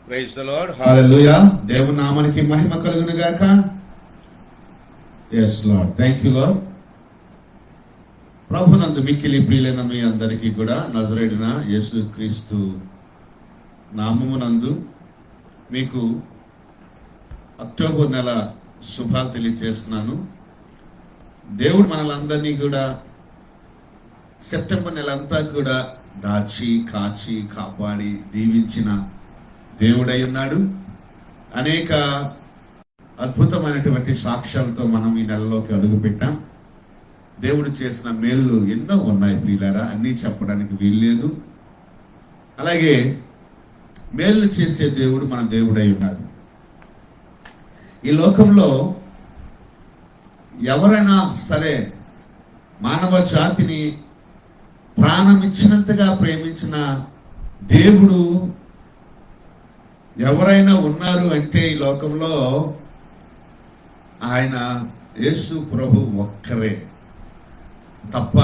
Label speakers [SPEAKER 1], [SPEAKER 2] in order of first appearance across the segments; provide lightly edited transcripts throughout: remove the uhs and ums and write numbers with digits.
[SPEAKER 1] Praise the lord. హల్లెలూయా. దేవుని నామానికి మహిమ కలుగును గాక. yes lord, thank you lord. ప్రభునందు మిక్కిలి ప్రియులైన మీ అందరికీ కూడా నజరేయుడైన యేసు క్రీస్తు నామమునందు మీకు అక్టోబర్ నెల శుభాలు తెలియజేస్తున్నాను. దేవుడు మనలందరినీ కూడా సెప్టెంబర్ నెల అంతా కూడా దాచి కాచి కాపాడి దీవించిన దేవుడై ఉన్నాడు. అనేక అద్భుతమైనటువంటి సాక్ష్యాలతో మనం ఈ నెలలోకి అడుగు పెట్టాం. దేవుడు చేసిన మేలు ఎన్నో ఉన్నాయి ప్రియులారా, అన్నీ చెప్పడానికి వీల్లేదు. అలాగే మేలు చేసే దేవుడు మన దేవుడై ఉన్నాడు. ఈ లోకంలో ఎవరైనా సరే మానవ జాతిని ప్రాణం ఇచ్చినంతగా ప్రేమించిన దేవుడు ఎవరైనా ఉన్నారు అంటే ఈ లోకంలో ఆయన యేసు ప్రభు ఒక్కరే తప్ప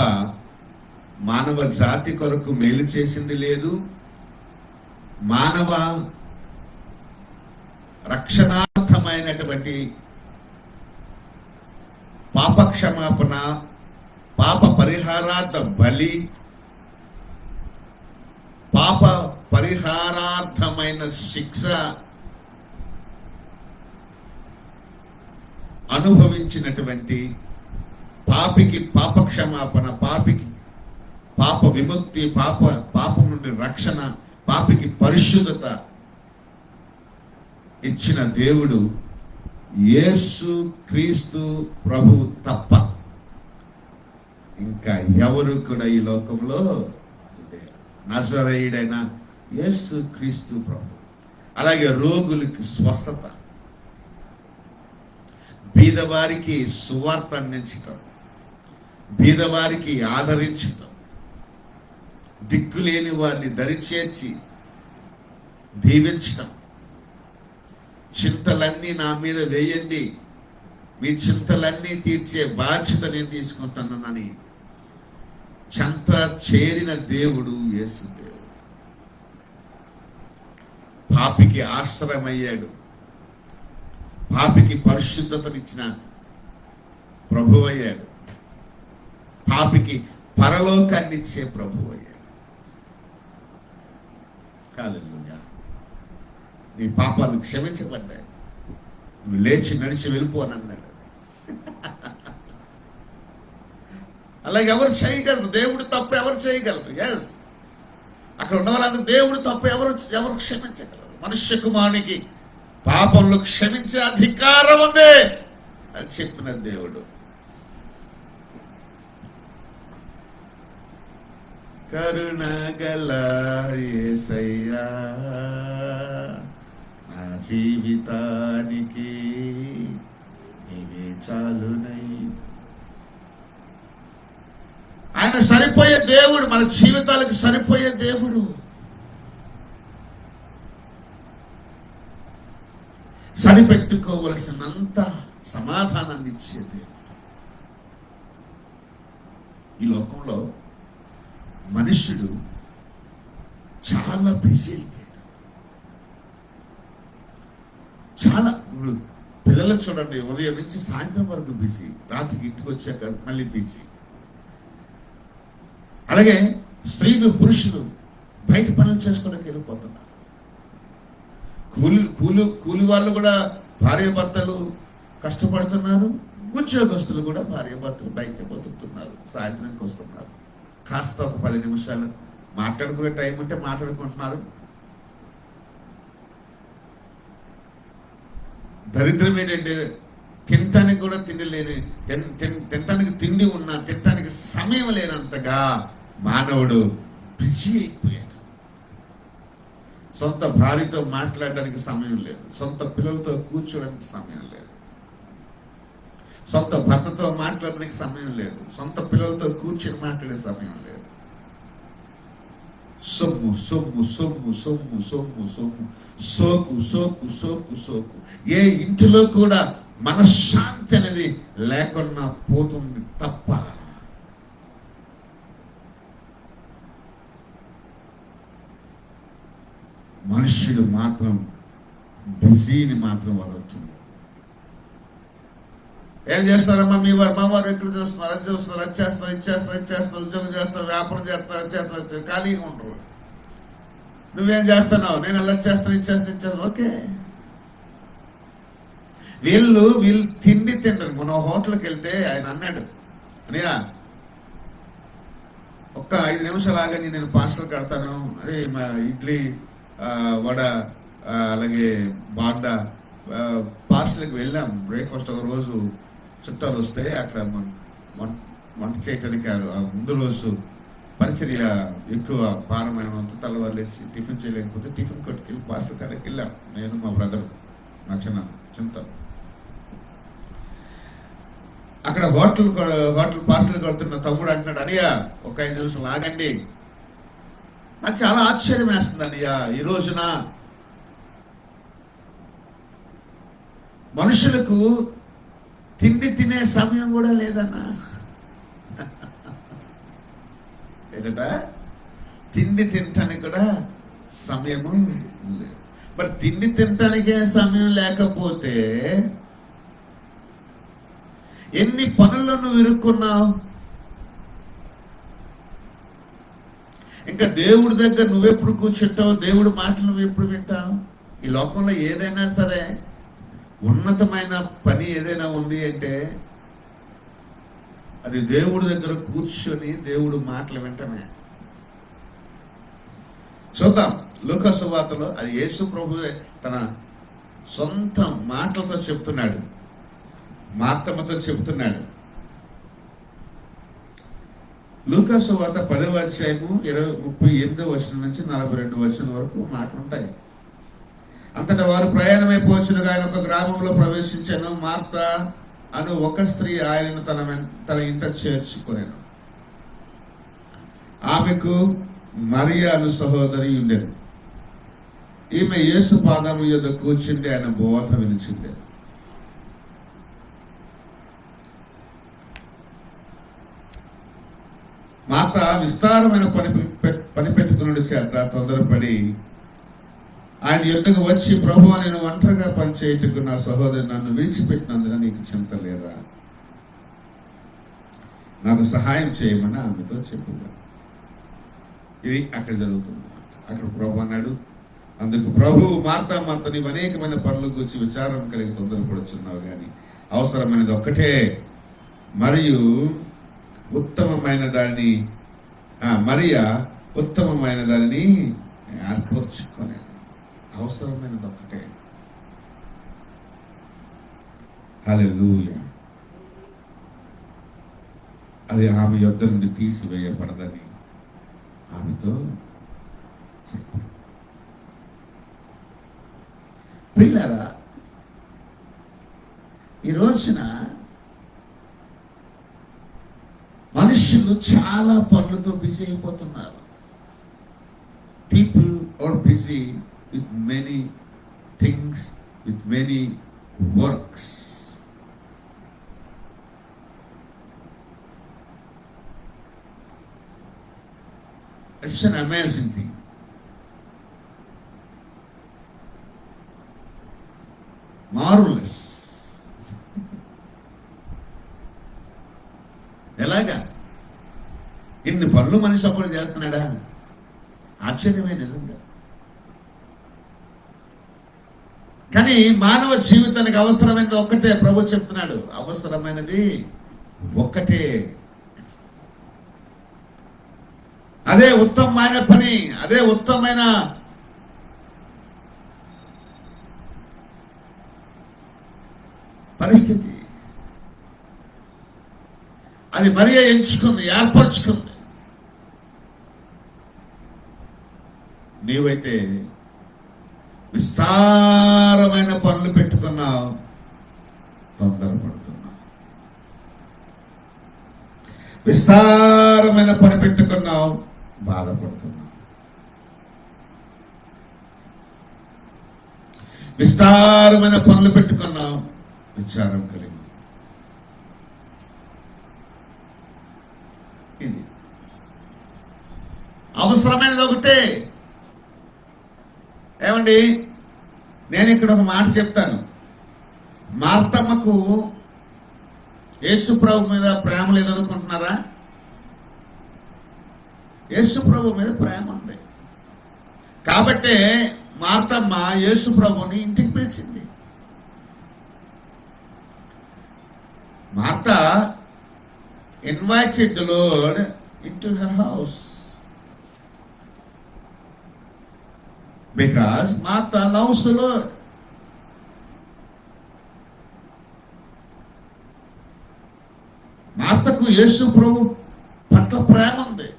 [SPEAKER 1] మానవ జాతి కొరకు మేలు చేసింది లేదు. మానవ రక్షణార్థమైనటువంటి పాప క్షమాపణ, పాప పరిహారార్థ బలి, పాప పరిహారార్థమైన శిక్ష అనుభవించినటువంటి పాపికి పాప క్షమాపణ, పాపికి పాప విముక్తి, పాపం నుండి రక్షణ, పాపికి పరిశుద్ధత ఇచ్చిన దేవుడు యేసు క్రీస్తు ప్రభు తప్ప ఇంకా ఎవరు కూడా ఈ లోకంలో లేరు. నజరేయుడైన యేసు క్రీస్తు ప్రభు. అలాగే రోగులకి స్వస్థత, బీదవారికి సువార్త అందించటం, బీదవారికి ఆదరించటం, దిక్కులేని వారిని దరిచేర్చి దీవించటం, చింతలన్నీ నా మీద వేయండి, మీ చింతలన్నీ తీర్చే బాధ్యత నేను తీసుకుంటున్నానని చెంత చేరిన దేవుడు యేసు దేవుడు. పాపికి ఆశ్రయమయ్యాడు, పాపికి పరిశుద్ధతనిచ్చిన ప్రభు అయ్యాడు, పాపికి పరలోకాన్ని ఇచ్చే ప్రభు అయ్యాడు. హల్లెలూయా. నీ పాపాలు క్షమించబడ్డాయి, నువ్వు లేచి నడిచి వెళ్ళిపోనన్నాడు. అలాగే ఎవరు చేయగలరు? దేవుడు తప్ప ఎవరు చేయగలరు? ఎస్, అక్కడ ఉన్న వాళ్ళందరూ దేవుడు తప్ప ఎవరు క్షమించగలరు? మనుష్య కుమారునికి పాపంలో క్షమించే అధికారం ఉంది అని చెప్పిన దేవుడు. కరుణగల యేసయ్యా నా జీవితానికి నీవే చాలునై. ఆయన సరిపోయే దేవుడు, మన జీవితాలకు సరిపోయే దేవుడు. సరిపెట్టుకోవలసినంత సమాధానాన్ని ఇచ్చే దేవుడు. ఈ లోకంలో మనుష్యుడు చాలా బిజీ అయిపోయాడు. చాలా పిల్లలు చూడండి, ఉదయం నుంచి సాయంత్రం వరకు బిజీ, రాత్రికి ఇంటికి వచ్చాక మళ్ళీ బిజీ. అలాగే స్త్రీలు పురుషులు బయట పనులు చేసుకోవడానికి వెళ్ళిపోతున్నారు. కూలి వాళ్ళు కూడా భార్య భర్తలు కష్టపడుతున్నారు. ఉద్యోగస్తులు కూడా భార్య భర్తలు బయట బతుకుతున్నారు, సాయంత్రానికి వస్తున్నారు. కాస్త ఒక 10 నిమిషాలు మాట్లాడుకునే టైం ఉంటే మాట్లాడుకుంటున్నారు. దరిద్రం ఏంటంటే తినటానికి కూడా తిండి లేని, తినటానికి తిండి ఉన్నా తినటానికి సమయం లేనంతగా మానవుడు బిజీ అయిపోయాడు. సొంత భార్యతో మాట్లాడడానికి సమయం లేదు, సొంత పిల్లలతో కూర్చోడానికి సమయం లేదు, సొంత భర్తతో మాట్లాడడానికి సమయం లేదు, సొంత పిల్లలతో కూర్చొని మాట్లాడే సమయం లేదు. సొమ్ము సొమ్ము సొమ్ము సొమ్ము సొమ్ము సొమ్ము, సోకు సోకు సోకు సోకు. ఏ ఇంటిలో కూడా మనశ్శాంతి అనేది లేకుండా పోతుంది తప్ప మనుషులు మనుష్యుడు మాత్రం బిజీని మాత్రం వదలుతుంది. ఏం చేస్తారమ్మా మీ వారు, మా వారు ఎక్కడ చూస్తున్నారు, అది చూస్తున్నారు, అది చేస్తున్నారు, ఇది చేస్తున్నారు, ఉద్యోగం చేస్తారు, వ్యాపారం చేస్తారు, ఖాళీగా ఉంటారు. నువ్వేం చేస్తున్నావు? నేను అలా చేస్తాను, ఇది చేస్తాను. ఓకే, వీళ్ళు తిండి తింటారు. మనం హోటల్కి వెళ్తే ఆయన అన్నాడు, అనియా ఒక్క 5 నిమిషాలు ఆగని నేను పార్సల్ కడతాను. అరే మా ఇడ్లీ, వడ, అలాగే బాండా పార్సల్కి వెళ్ళాం. బ్రేక్ఫాస్ట్ ఒక రోజు చుట్టాలు వస్తే అక్కడ వంట చేయటానికి ముందు రోజు పరిచర్య ఎక్కువ భారమైనంత తెల్లవారులేసి టిఫిన్ చేయలేకపోతే టిఫిన్ కొట్టుకెళ్ళి పార్సల్ కాడికి వెళ్ళాం. నేను మా బ్రదర్, నా చింత. అక్కడ హోటల్ పార్సల్ కొడుతున్న తమ్ముడు అంటున్నాడు, అనియా ఒక 5 నిమిషాలు ఆగండి. నాకు చాలా ఆశ్చర్యం వేస్తుంది అనియా, ఈ రోజున మనుషులకు తిండి తినే సమయం కూడా లేదన్నా. ఏంటట, తిండి తినటానికి కూడా సమయము లేదు. మరి తిండి తినటానికే సమయం లేకపోతే ఎన్ని పనుల్లో నువ్వు ఇరుక్కున్నావు? ఇంకా దేవుడి దగ్గర నువ్వెప్పుడు కూర్చుంటావు? దేవుడి మాటలు నువ్వు ఎప్పుడు వింటావు? ఈ లోకంలో ఏదైనా సరే ఉన్నతమైన పని ఏదైనా ఉంది అంటే అది దేవుడి దగ్గర కూర్చొని దేవుడు మాటలు వింటమే. చూద్దాం లూకా సువార్తలో, అది యేసు ప్రభువే తన సొంత మాటలతో చెప్తున్నాడు, మార్తమ్మతో చెప్తున్నాడు. లూకా సువార్త 10వ అధ్యాయము 38వ వచనం నుంచి 42వ వచనం వరకు మాటలు ఉంటాయి. అంతటా వారు ప్రయాణమైపోవచ్చునుగా ఆయన ఒక గ్రామంలో ప్రవేశించాను. మార్త అను ఒక స్త్రీ ఆయనను తన ఇంట చేర్చుకునేను. ఆమెకు మరియా అను సహోదరి ఉండేను. ఈమె యేసు పాదముల యొద్ద కూర్చుంటే ఆయన బోధ వినిచింది. మాత విస్తారమైన పని పెట్టుకున్న చేత తొందరపడి ఆయన యొద్దకు వచ్చి, ప్రభువా నేను ఒంటరిగా పనిచేయటకు నా సహోదరి నన్ను విడిచిపెట్టినందున నీకు చింత లేదా? నాకు సహాయం చేయమని ఆమెతో చెప్పుగా. ఇది అక్కడ జరుగుతుంది. అక్కడ ప్రభు అన్నాడు, అందుకు ప్రభువు, మార్త నీవు అనేకమైన పనుల గురించి విచారం కలిగి తొందరపడుచున్నావు, కానీ అవసరమైనది ఒక్కటే, మరియు ఉత్తమమైన దాన్ని మరియా ఉత్తమమైన దానిని ఏర్పరచుకోనే. అవసరమైనది ఒక్కటే. హల్లెలూయా. అది ఆమె యొద్ద నుండి తీసివేయబడదని ఆమెతో చెప్పారు. ప్రియులారా, ఈ రోజున మనుషులు చాలా పనులతో బిజీ అయిపోతున్నారు. People are busy with many things, with many works. It's an amazing thing. Marvelous. ఎలాగా ఇన్ని పనులు మనిషి అప్పుడు చేస్తున్నాడా? ఆశ్చర్యమే నిజంగా. కానీ మానవ జీవితానికి అవసరమైనది ఒక్కటే. ప్రభు చెప్తున్నాడు, అవసరమైనది ఒక్కటే. అదే ఉత్తమమైన పని, అదే ఉత్తమమైన పరిస్థితి. అది మరియా ఎంచుకుంది, ఏర్పరచుకుంది. నీవైతే విస్తారమైన పనులు పెట్టుకున్నావు, తొందరపడుతున్నావు. విస్తారమైన పని పెట్టుకున్నావు, బాధపడుతున్నావు. విస్తారమైన పనులు పెట్టుకున్నావు, విచారం కలిగి. ఇది అవసరమైనది ఒకటే. ఏమండి, నేను ఇక్కడ ఒక మాట చెప్తాను. మార్తమ్మకు యేసు ప్రభు మీద ప్రేమ లేదనుకుంటున్నారా? యేసు ప్రభు మీద ప్రేమ ఉంది కాబట్టే మార్తమ్మ యేసు ప్రభుని ఇంటికి పిలిచింది. Martha invited the Lord into her house because Martha loves the Lord. మార్తకు యేసు ప్రభు పట్ల ప్రేమ ఉంది.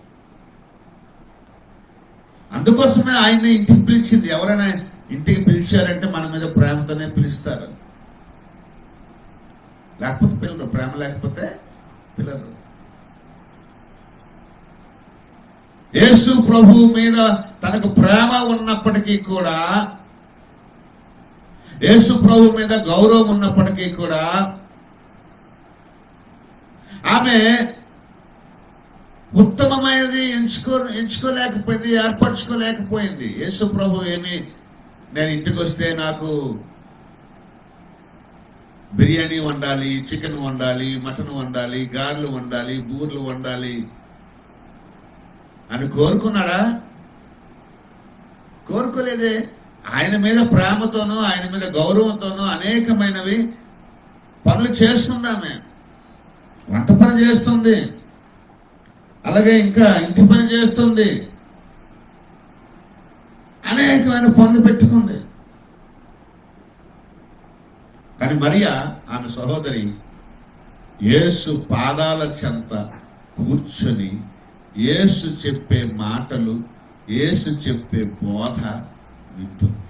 [SPEAKER 1] అందుకోసమే ఆయన్ని ఇంటికి పిలిచింది. ఎవరైనా ఇంటికి పిలిచారంటే మన మీద ప్రేమతోనే పిలుస్తారు, లేకపోతే పిల్లలు. ప్రేమ లేకపోతే పిల్లలు. యేసు ప్రభు మీద తనకు ప్రేమ ఉన్నప్పటికీ కూడా, యేసు ప్రభు మీద గౌరవం ఉన్నప్పటికీ కూడా ఆమె ఉత్తమమైనది ఎంచుకోలేకపోయింది, ఏర్పరచుకోలేకపోయింది. యేసు ప్రభు ఏమి, నేను ఇంటికి వస్తే నాకు బిర్యానీ వండాలి, చికెన్ వండాలి, మటన్ వండాలి, గారెలు వండాలి, బూర్లు వండాలి అని కోరుకున్నాడా? కోరుకోలేదే. ఆయన మీద ప్రేమతోనూ ఆయన మీద గౌరవంతోనూ అనేకమైనవి పనులు చేస్తున్నామే. వంట పని చేస్తుంది, అలాగే ఇంకా ఇంటి పని చేస్తుంది, అనేకమైన పనులు పెట్టుకుంది. కానీ మరియా ఆమె సహోదరి యేసు పాదాల చెంత కూర్చొని యేసు చెప్పే మాటలు, యేసు చెప్పే బోధ వింటుంది.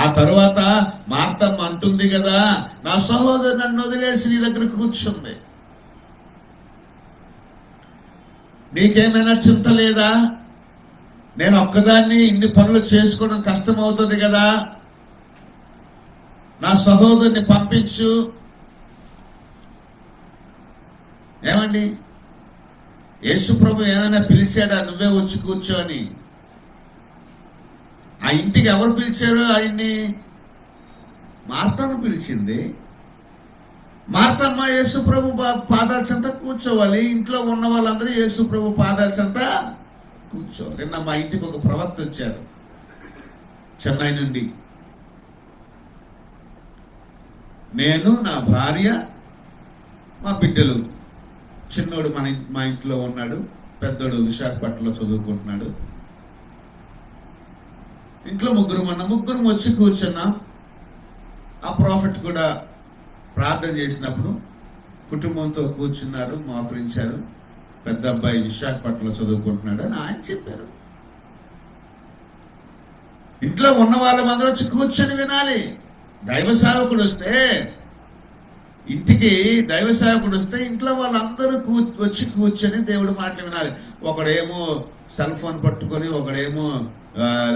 [SPEAKER 1] ఆ తరువాత మార్తమ్మ అంటుంది కదా, నా సహోదరు నన్ను వదిలేసి నీ దగ్గర కూర్చుంది, నీకేమైనా చింత లేదా? నేను ఒక్కదాన్ని ఇన్ని పనులు చేసుకోవడం కష్టం అవుతుంది కదా, నా సహోదరుని పంపించు. ఏమండి, యేసు ప్రభు ఏమైనా పిలిచాడా నువ్వే వచ్చి కూర్చో అని? ఆ ఇంటికి ఎవరు పిలిచారు ఆయన్ని? మార్తను పిలిచింది. మార్తమ్మ యేసు ప్రభు పాదాల చెంత కూర్చోవాలి. ఇంట్లో ఉన్న వాళ్ళందరూ యేసు ప్రభు పాదాల చెంత కూర్చోవాలి. నిన్న మా ఇంటికి ఒక ప్రవక్త వచ్చారు చెన్నై నుండి. నేను, నా భార్య, మా బిడ్డలు. చిన్నోడు మా ఇంట్లో ఉన్నాడు, పెద్దోడు విశాఖపట్నంలో చదువుకుంటున్నాడు. ఇంట్లో ముగ్గురం వచ్చి కూర్చున్నాం. ఆ ప్రాఫిట్ కూడా ప్రార్థన చేసినప్పుడు కుటుంబంతో కూర్చున్నారు, మోకరించారు. పెద్ద అబ్బాయి విశాఖపట్నంలో చదువుకుంటున్నాడు అని ఆయన చెప్పారు. ఇంట్లో ఉన్న వాళ్ళందరూ వచ్చి కూర్చొని వినాలి. దైవ సేవకుడు వస్తే, ఇంటికి దైవ సేవకుడు వస్తే ఇంట్లో వాళ్ళందరూ వచ్చి కూర్చొని దేవుడి మాటలు వినాలి. ఒకడేమో సెల్ ఫోన్ పట్టుకొని, ఒకడేమో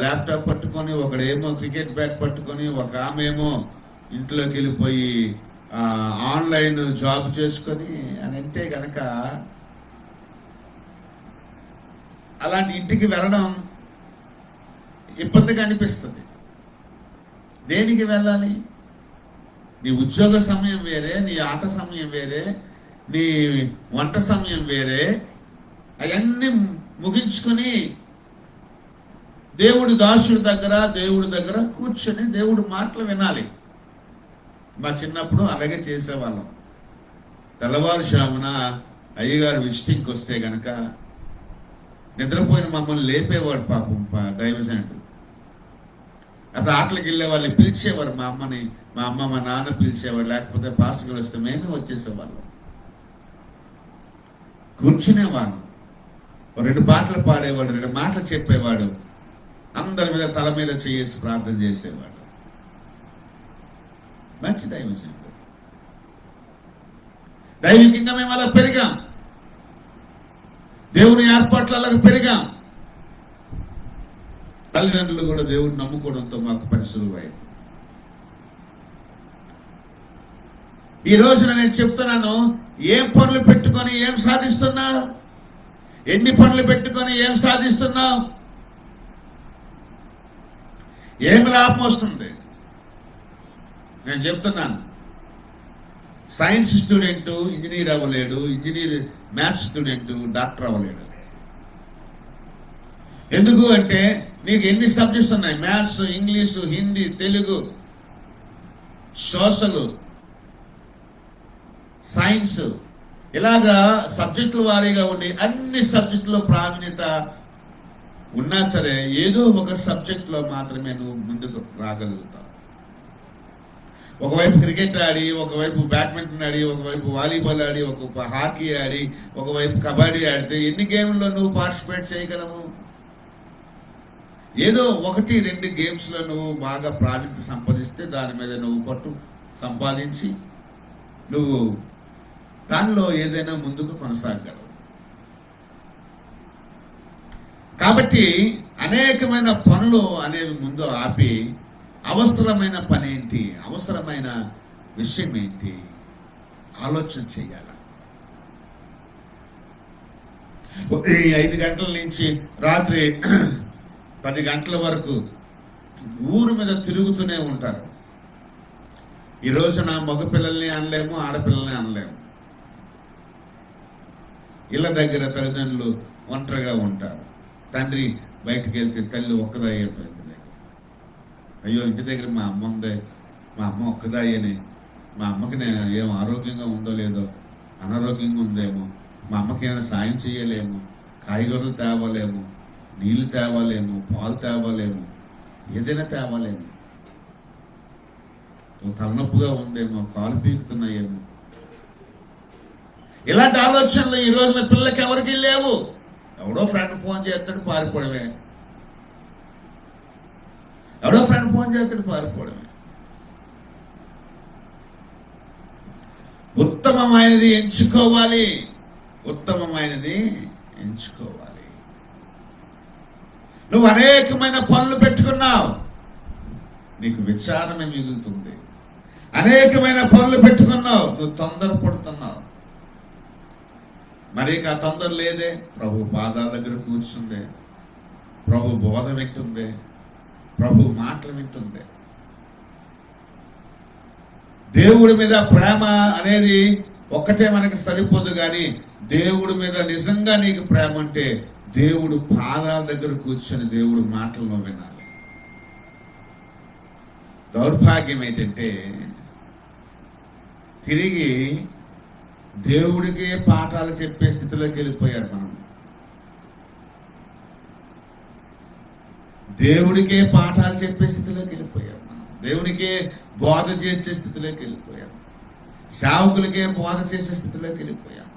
[SPEAKER 1] ల్యాప్టాప్ పట్టుకొని, ఒకడేమో క్రికెట్ బ్యాట్ పట్టుకొని, ఒక ఆమెమో ఇంట్లోకి వెళ్ళిపోయి ఆన్లైన్ జాబ్ చేసుకొని అని అంటే కనుక అలాంటి ఇంటికి వెళ్ళడం ఇబ్బందిగా అనిపిస్తుంది. దేనికి వెళ్ళాలి? నీ ఉద్యోగ సమయం వేరే, నీ ఆట సమయం వేరే, నీ వంట సమయం వేరే. అవన్నీ ముగించుకొని దేవుడి దగ్గర కూర్చొని దేవుడు మాటలు వినాలి. మా చిన్నప్పుడు అలాగే చేసేవాళ్ళం. తెల్లవారుజామున అయ్యగారు విజిటింగ్కి వస్తే గనక నిద్రపోయిన మమ్మల్ని లేపేవాడు పాపం దైవజనుడు. అప్పుడు ఆటలకు వెళ్ళే వాళ్ళని పిలిచేవారు. మా అమ్మ మా నాన్న పిలిచేవారు. లేకపోతే పాస్టర్లు వస్తే మేమే వచ్చేసేవాళ్ళం. కూర్చునేవాళ్ళం. 2 పాటలు పాడేవాడు, 2 మాటలు చెప్పేవాడు. అందరి మీద తల మీద చేసి ప్రార్థన చేసేవాడు. మంచి దైవజనుడు. దైవికంగా మేము అలా పెరిగాం. దేవుని ఏర్పాట్లు అలాగే పెరిగాం. తల్లిదండ్రులు కూడా దేవుడిని నమ్ముకోవడంతో మాకు పరిస్థితులు అయింది. ఈ రోజున నేను చెప్తున్నాను, ఏం పనులు పెట్టుకొని ఏం సాధిస్తున్నావు? ఎన్ని పనులు పెట్టుకొని ఏం సాధిస్తున్నావు? ఏమి లాభం వస్తుంది? నేను చెప్తున్నాను, సైన్స్ స్టూడెంట్ ఇంజనీర్ అవ్వలేడు, ఇంజనీర్ మ్యాథ్స్ స్టూడెంట్ డాక్టర్ అవ్వలేడు. ఎందుకు అంటే నీకు ఎన్ని సబ్జెక్ట్స్ ఉన్నాయి? Maths, English, Hindi, Telugu, social, science, ఇలాగా సబ్జెక్టుల వారీగా ఉండి అన్ని సబ్జెక్టులో ప్రావీణ్యత ఉన్నా సరే ఏదో ఒక సబ్జెక్టులో మాత్రమే నువ్వు ముందుకు రాగలుగుతావు. ఒకవైపు క్రికెట్ ఆడి, ఒకవైపు బ్యాడ్మింటన్ ఆడి, ఒకవైపు వాలీబాల్ ఆడి, ఒక హాకీ ఆడి, ఒకవైపు కబడ్డీ ఆడితే ఎన్ని గేమ్లో నువ్వు పార్టిసిపేట్ చేయగలవు? ఏదో 1-2 గేమ్స్లో నువ్వు బాగా ప్రావీణ్యత సంపాదిస్తే దాని మీద నువ్వు పట్టు సంపాదించి నువ్వు దానిలో ఏదైనా ముందుకు కొనసాగలవు. కాబట్టి అనేకమైన పనులు అనేవి ముందు ఆపి అవసరమైన పని ఏంటి, అవసరమైన విషయం ఏంటి ఆలోచన చేయాల. 5 గంటల నుంచి రాత్రి 10 గంటల వరకు ఊరు మీద తిరుగుతూనే ఉంటారు. ఈ రోజున మగపిల్లల్ని అనలేము, ఆడపిల్లల్ని అనలేము. ఇళ్ళ దగ్గర తల్లిదండ్రులు ఒంటరిగా ఉంటారు. తండ్రి బయటికి వెళ్తే తల్లి ఒక్కదాయి ఇంటి దగ్గర. అయ్యో ఇంటి దగ్గర మా అమ్మ ఉందే, మా అమ్మ ఒక్కదాయని, మా అమ్మకి నేను ఏం ఆరోగ్యంగా ఉందో లేదో, అనారోగ్యంగా ఉందేమో, మా అమ్మకి ఏమైనా సాయం చేయలేము, కాయగూరలు తేవాలేము, నీళ్లు తేవాలేము, పాలు తేవాలేము, ఏదైనా తేవాలేము, తలనొప్పుగా ఉందేమో, కాలు పీకుతున్నాయేమో. ఇలాంటి ఆలోచనలు ఈ రోజున పిల్లలకి ఎవరికి లేవు. ఎవడో ఫ్రెండ్ ఫోన్ చేస్తాడు పారిపోవడమే, ఎవడో ఫ్రెండ్ ఫోన్ చేస్తాడు పారిపోవడమే. ఉత్తమమైనది ఎంచుకోవాలి, ఉత్తమమైనది ఎంచుకోవాలి. నువ్వు అనేకమైన పనులు పెట్టుకున్నావు, నీకు విచారమే మిగులుతుంది. అనేకమైన పనులు పెట్టుకున్నావు, నువ్వు తొందరపడుతున్నావు. మరి ఆ తొందర లేదే, ప్రభు పాదాల దగ్గర కూర్చుందే, ప్రభు బోధ వింటుందే, ప్రభు మాటలు వింటుందే. దేవుడి మీద ప్రేమ అనేది ఒక్కటే మనకి సరిపోదు, కానీ దేవుడి మీద నిజంగా నీకు ప్రేమ అంటే దేవుడు పాదాల దగ్గర కూర్చొని దేవుడు మాటలను వినాలి. దౌర్భాగ్యం ఏంటంటే తిరిగి దేవుడికే పాఠాలు చెప్పే స్థితిలోకి వెళ్ళిపోయారు. మనం దేవుడికే పాఠాలు చెప్పే స్థితిలోకి వెళ్ళిపోయాం. మనం దేవునికే బోధ చేసే స్థితిలోకి వెళ్ళిపోయాం. సేవకులకే బోధ చేసే స్థితిలోకి వెళ్ళిపోయాం.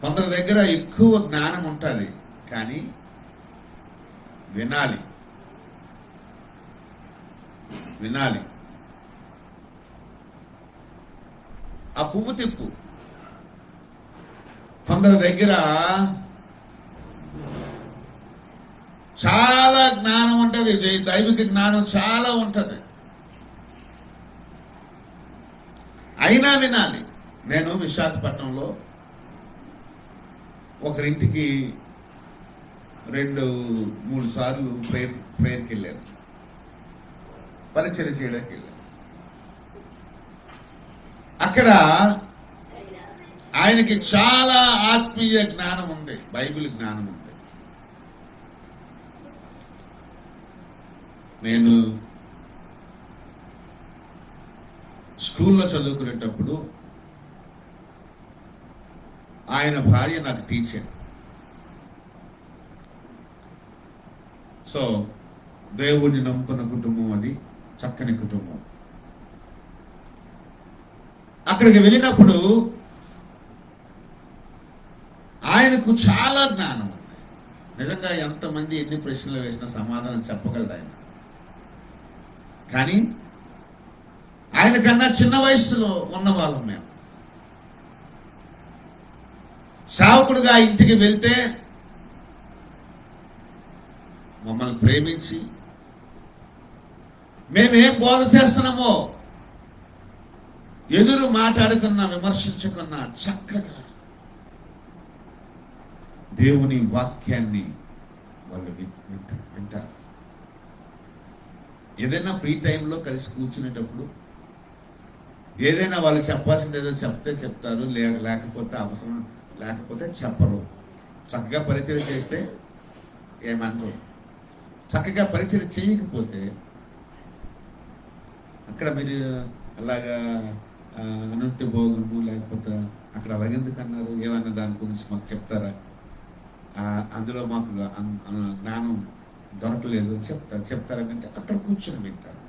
[SPEAKER 1] కొందరి దగ్గర ఎక్కువ జ్ఞానం ఉంటుంది, కానీ వినాలి వినాలి. ఆ పువ్వు తిప్పు. కొందరి దగ్గర చాలా జ్ఞానం ఉంటుంది, దైవిక జ్ఞానం చాలా ఉంటుంది, అయినా వినాలి. నేను విశాఖపట్నంలో ఒకరింటికి 2-3 సార్లు ప్రేయర్కి వెళ్ళాను, పరిచర్య చేయడానికి వెళ్ళాను. అక్కడ ఆయనకి చాలా ఆత్మీయ జ్ఞానం ఉంది, బైబిల్ జ్ఞానం ఉంది. నేను స్కూల్లో చదువుకునేటప్పుడు ఆయన భార్య నాకు టీచర్. సో దేవుడిని నమ్ముకున్న కుటుంబం, అది చక్కని కుటుంబం. అక్కడికి వెళ్ళినప్పుడు ఆయనకు చాలా జ్ఞానం ఉంది. నిజంగా ఎంతమంది ఎన్ని ప్రశ్నలు వేసినా సమాధానం చెప్పగలదు ఆయన. కానీ ఆయన కన్నా చిన్న వయసులో ఉన్న వాళ్ళం మేము. సేవకుడుగా ఇంటికి వెళ్తే మమ్మల్ని ప్రేమించి మేమేం బోధ చేస్తున్నామో ఎదురు మాట్లాడుకున్నా, విమర్శించుకున్నా చక్కగా దేవుని వాక్యాన్ని వాళ్ళు వింటారు. ఏదైనా ఫ్రీ టైంలో కలిసి కూర్చునేటప్పుడు ఏదైనా వాళ్ళు చెప్పాల్సింది ఏదో చెప్తారు, లేకపోతే అవసరం లేకపోతే చెప్పరు. చక్కగా పరిచయం చేస్తే ఏమంటారు, చక్కగా పరిచయం చేయకపోతే అక్కడ మీరు అలాగా అనుంటే బాగుండు, లేకపోతే అక్కడ అలాగెందుకు అన్నారు, ఏమన్నా దాని గురించి మాకు చెప్తారా, అందులో మాకు జ్ఞానం దొరకలేదు చెప్తారంటే అక్కడ కూర్చొని వింటారు.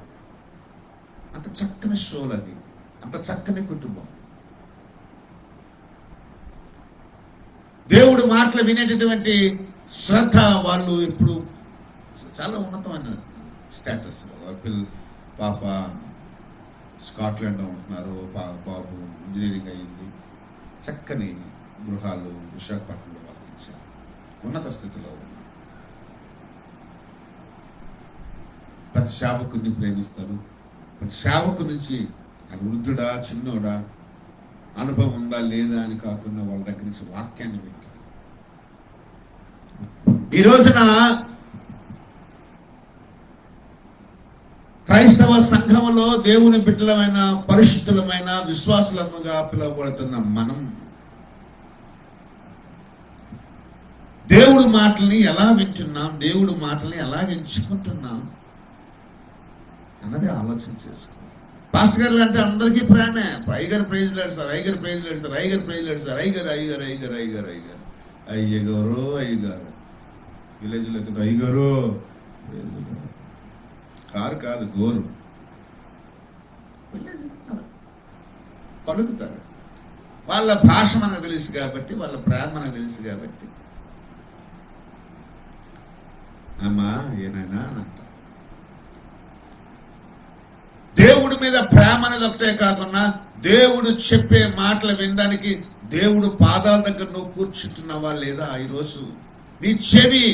[SPEAKER 1] అంత చక్కని షోలు అది, అంత చక్కని కుటుంబం. దేవుడు మాటలు వినేటటువంటి శ్రద్ధ వాళ్ళు ఎప్పుడు చాలా ఉన్నతమైన స్టేటస్. వాళ్ళ పాప స్కాట్లాండ్లో ఉంటున్నారు, బాబు ఇంజనీరింగ్ అయ్యింది, చక్కని గృహాలు విశాఖపట్నంలో వాళ్ళకి ఇచ్చారు, ఉన్నత స్థితిలో ఉన్నారు. ప్రతి సేవకుని ప్రేమిస్తారు. ప్రతి సేవకు నుంచి అది వృద్ధుడా చిన్నోడా అనుభవం ఉందా లేదా అని కాకుండా వాళ్ళ దగ్గర నుంచి వాక్యాన్ని వింటారు. ఈ రోజున క్రైస్తవ సంఘములో దేవుని బిడ్డలమైన పరిశుద్ధులమైన విశ్వాసులముగా పిలువబడుతున్న మనం దేవుడు మాటల్ని ఎలా వింటున్నాం, దేవుడు మాటల్ని ఎలా ఎంచుకుంటున్నాం అన్నది ఆలోచన చేసుకోవాలి. పాస్టర్ గారు అంటే అందరికీ ప్రేమే. ఐగర్ ప్రైజ్ లేడు సార్, ఐగర్ ప్రైజ్ లేడు సార్, ఐగర్ ప్రైజ్ లేడు sir, Iger Iger Iger Iger Iger అయ్యగారు అయ్యగారు విలేజ్లో అయ్యగారు కారు కాదు గోరు పలుకుతారు. వాళ్ళ భాష మనకు తెలుసు కాబట్టి, వాళ్ళ ప్రేమ మనకు తెలుసు కాబట్టి అమ్మా ఏనాయనా అని అంటారు. దేవుడి మీద ప్రేమ అనేది ఒకటే కాకుండా దేవుడు చెప్పే మాటలు వినడానికి దేవుడు పాదాల దగ్గర నువ్వు కూర్చుంటున్నావా లేదా? ఈరోజు నీ చెవి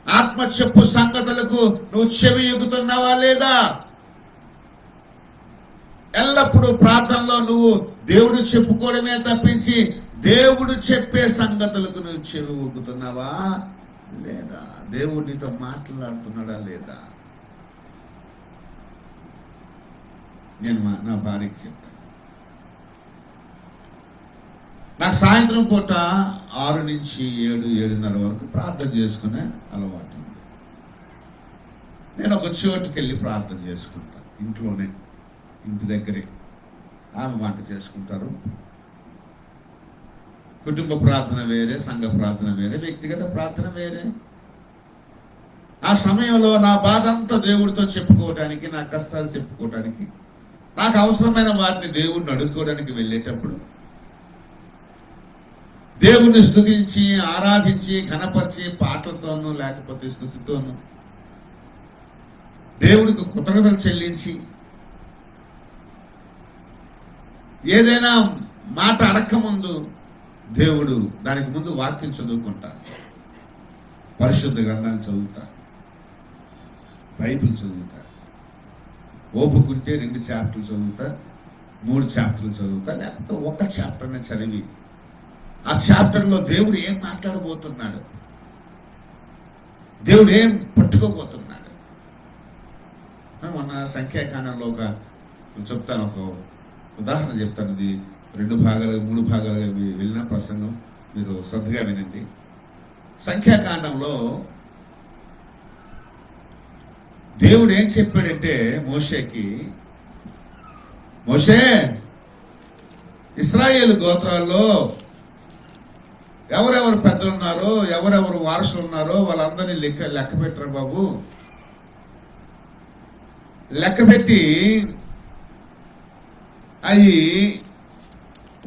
[SPEAKER 1] ఆత్మ చెప్పు సంగతులకు నువ్వు చెవి ఎగుతున్నావా లేదా? ఎల్లప్పుడూ ప్రార్థనలో నువ్వు దేవుడు చెప్పుకోవడమే తప్పించి దేవుడు చెప్పే సంగతులకు నువ్వు చెవి ఒగ్గుతున్నావా లేదా? దేవుడు నీతో మాట్లాడుతున్నాడా లేదా? నేను నా భార్యకి చెప్తాను, నాకు సాయంత్రం పూట 6 నుంచి 7, 7:30 వరకు ప్రార్థన చేసుకునే అలవాటు ఉంది. నేను ఒక చోటుకి వెళ్ళి ప్రార్థన చేసుకుంటా, ఇంట్లోనే, ఇంటి దగ్గరే. ఆమె వంట చేసుకుంటారు. కుటుంబ ప్రార్థన వేరే, సంఘ ప్రార్థన వేరే, వ్యక్తిగత ప్రార్థన వేరే. ఆ సమయంలో నా బాధ అంతా దేవుడితో చెప్పుకోవడానికి, నా కష్టాలు చెప్పుకోవడానికి, నాకు అవసరమైన వాటిని దేవుడిని అడుక్కోవడానికి వెళ్ళేటప్పుడు దేవుణ్ణి స్తుతించి ఆరాధించి ఘనపరిచి పాటలతోనూ లేకపోతే స్తుతితోనూ దేవుడికి కృతజ్ఞతలు చెల్లించి ఏదైనా మాట అడక్క ముందు దేవుడు దానికి ముందు వాక్యం చదువుకుంటా, పరిశుద్ధ గ్రంథాన్ని చదువుతా, బైబిల్ చదువుతా, ఓపుకుంటే 2 చాప్టర్లు చదువుతా, 3 చాప్టర్లు చదువుతా, లేకపోతే ఒక చాప్టర్ని చదివి ఆ చాప్టర్లో దేవుడు ఏం మాట్లాడబోతున్నాడు, దేవుడు ఏం పట్టుకోబోతున్నాడు. మొన్న సంఖ్యాకాండంలో చెప్తాను, ఒక ఉదాహరణ చెప్తాను. ఇది 2 భాగాలు 3 భాగాలుగా వెళ్ళిన ప్రసంగం, మీరు శ్రద్ధగా వినండి. సంఖ్యాకాండంలో దేవుడు ఏం చెప్పాడంటే మోషేకి, మోషే ఇశ్రాయేలు గోత్రాల్లో ఎవరెవరు పెద్దలు ఉన్నారో, ఎవరెవరు వారసులు ఉన్నారో వాళ్ళందరినీ లెక్క పెట్టరు బాబు. లెక్కపెట్టి అవి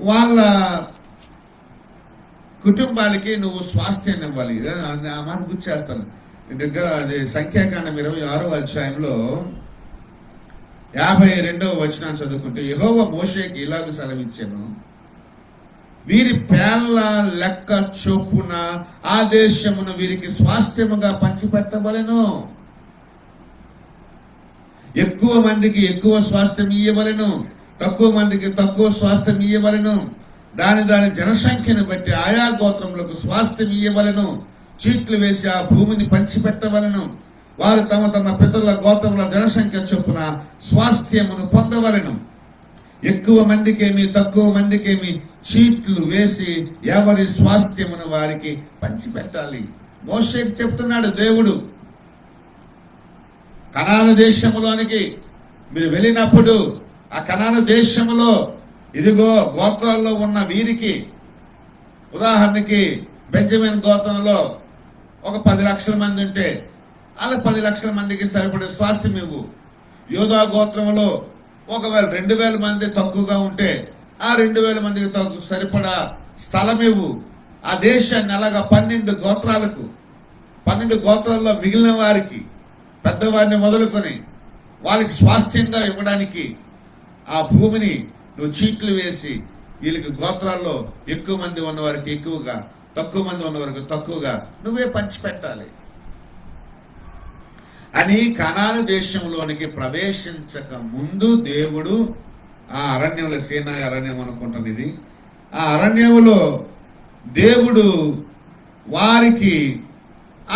[SPEAKER 1] వాళ్ళ కుటుంబాలకి నువ్వు స్వాస్థ్యాన్ని ఇవ్వాలి. ఆ మాట గుర్తు చేస్తాను. దగ్గర అది సంఖ్యాకాండం 26వ అధ్యాయంలో 52వ వచనాన్ని చదువుకుంటే, యెహోవా మోషేకి ఇలాగ సెలవిచ్చాను, వీరి పేర్ల లెక్క చొప్పున ఆ దేశమును వీరికి స్వాస్థ్యముగా పంచిపెట్టవలెను. ఎక్కువ మందికి ఎక్కువ స్వాస్థ్యం ఇయ్యవలెను, తక్కువ మందికి తక్కువ స్వాస్థ్యం ఇయ్యవలెను. దాని జనసంఖ్యను బట్టి ఆయా గోత్రములకు స్వాస్థ్యం ఇయ్యవలెను. చీట్లు వేసి ఆ భూమిని పంచిపెట్టవలను. వారు తమ తమ పితరుల గోత్రముల జనసంఖ్య చొప్పున స్వాస్థ్యమును పొందవలను. ఎక్కువ మందికేమి తక్కువ మందికేమి చీట్లు వేసి ఎవరి స్వాస్థ్యమును వారికి పంచిపెట్టాలి. మోషేకి చెప్తున్నాడు దేవుడు, కనాను దేశములోనికి మీరు వెళ్ళినప్పుడు ఆ కనాను దేశములో ఇదిగో గోత్రాల్లో ఉన్న వీరికి, ఉదాహరణకి బెంజమిన్ గోత్రంలో ఒక 10 లక్షల మంది ఉంటే అలా 10 లక్షల మందికి సరిపడే స్వాస్థ్యం ఇవ్వు. యోధా గోత్రంలో ఒకవేళ 2000 మంది తక్కువగా ఉంటే ఆ 2000 మందికి సరిపడా స్థలం ఇవ్వు. ఆ దేశాన్ని అలాగా 12 గోత్రాలకు, 12 గోత్రాల్లో మిగిలిన వారికి, పెద్దవారిని మొదలుకొని వాళ్ళకి స్వాస్థ్యంగా ఇవ్వడానికి ఆ భూమిని నువ్వు చీట్లు వేసి వీళ్ళకి గోత్రాల్లో ఎక్కువ మంది ఉన్నవారికి ఎక్కువగా, తక్కువ మంది ఉన్నవారికి తక్కువగా నువ్వే పంచిపెట్టాలి అని. కనాను దేశంలోనికి ప్రవేశించక ముందు దేవుడు ఆ అరణ్యంలో, సీనాయి అరణ్యం అనుకుంటాను ఇది, ఆ అరణ్యంలో దేవుడు వారికి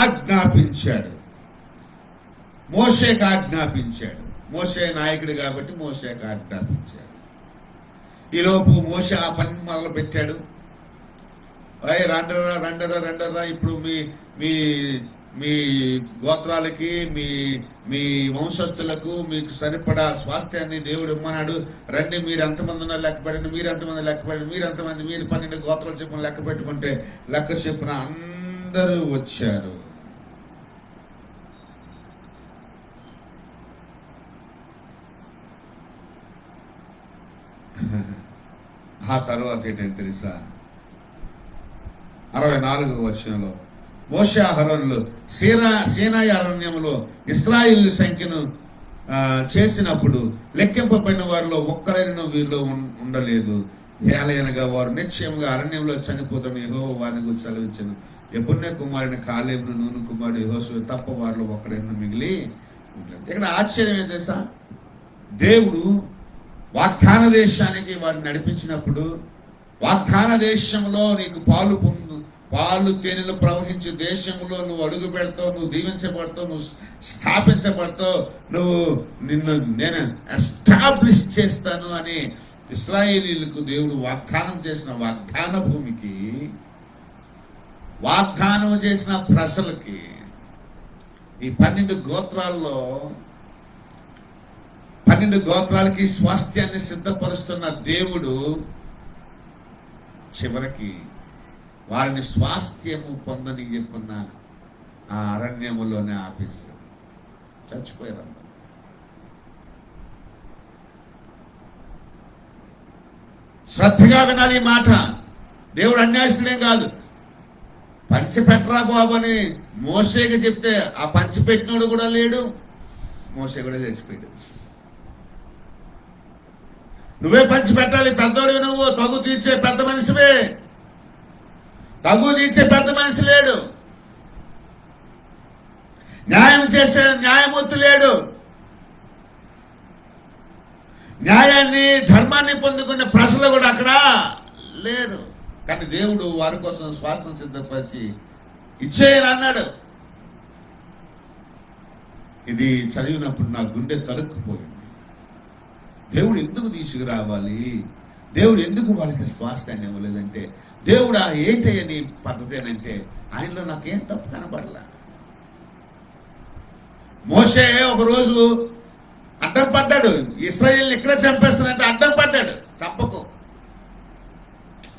[SPEAKER 1] ఆజ్ఞాపించాడు, మోషేకి ఆజ్ఞాపించాడు. మోషే నాయకుడు కాబట్టి మోషేకి ఆజ్ఞాపించాడు. ఈలోపు మోషే ఆ పని మొదలు పెట్టాడు. రండరా ఇప్పుడు మీ మీ గోత్రాలకి, మీ వంశస్థులకు మీకు సరిపడా స్వాస్థ్యాన్ని దేవుడు ఇమ్మన్నాడు. రండి, మీరు ఎంతమంది ఉన్నారు లెక్క పెట్టండి, మీరు ఎంతమంది లెక్క పెట్టండి, మీరు 12 గోత్రాల చెప్పున లెక్క పెట్టుకుంటే లెక్క చెప్పున అందరూ వచ్చారు. ఆ తర్వాత ఏంటంటే తెలుసా, 64వ వచనంలో మోషే అహరోనులు సీనాయి అరణ్యములో ఇశ్రాయేలు సంఖ్యను చేసినప్పుడు లెక్కింపబడిన వారిలో ఒక్కరైనా వీరిలో ఉండలేదు. ఏలయనగా వారు నిశ్చయంగా అరణ్యంలో చనిపోతాను యెహోవా వారిని గురించి సెలవిచ్చాను. యెఫున్నె కుమారుని కాలేబును, నూను కుమారుడు యెహోషువ తప్ప వారిలో ఒక్కరైనా మిగిలి ఉండలేదు. ఇక్కడ ఆశ్చర్యం ఏం తెలుసా, దేవుడు వాగ్దాన దేశానికి వారిని నడిపించినప్పుడు, వాగ్దాన దేశంలో నీకు పాలు తేనెలు ప్రవహించే దేశంలో నువ్వు అడుగు పెడతావు, నువ్వు దీవించబడతావు, నువ్వు స్థాపించబడతావు, నేను ఎస్టాబ్లిష్ చేస్తాను అని ఇశ్రాయేలీలకు దేవుడు వాగ్దానం చేసిన వాగ్దాన భూమికి, వాగ్దానం చేసిన ప్రజలకి, ఈ 12 గోత్రాల్లో 12 గోత్రాలకి స్వాస్థ్యాన్ని సిద్ధపరుస్తున్న దేవుడు చివరికి వారిని స్వాస్థ్యము పొందని చెప్పున్న ఆ అరణ్యములోనే ఆపేశారు. చచ్చిపోయారు. శ్రద్ధగా వినాలి ఈ మాట. దేవుడు అన్యాయస్తుడేం కాదు. పంచిపెట్టరా బాబు అని మోషేకి చెప్తే ఆ పంచిపెట్టినోడు కూడా లేడు, మోషే కూడా చేసిపోయాడు. నువ్వే పంచిపెట్టాలి, పెద్దోడివి నువ్వు, తగు తీర్చే పెద్ద మనిషివే. తగు తీర్చే పెద్ద మనిషి లేడు, న్యాయం చేసే న్యాయమూర్తి లేడు, న్యాయాన్ని ధర్మాన్ని పొందుకునే ప్రజలు కూడా అక్కడ లేరు. కానీ దేవుడు వారి కోసం స్వాస్థ్యం సిద్ధపరిచి ఇచ్చేయని అన్నాడు. ఇది చదివినప్పుడు నా గుండె తరుక్కుపోయింది. దేవుడు ఎందుకు తీసుకురావాలి, దేవుడు ఎందుకు వాళ్ళకి స్వాస్థ్యాన్ని ఇవ్వలేదంటే, దేవుడు ఆ ఏంటని పద్ధతి అంటే ఆయనలో నాకేం తప్పు కనపడలా. మోషే ఒకరోజు అడ్డం పడ్డాడు, ఇశ్రాయేల్ని ఇక్కడే చంపేస్తానంటే అడ్డం పడ్డాడు. చంపకు,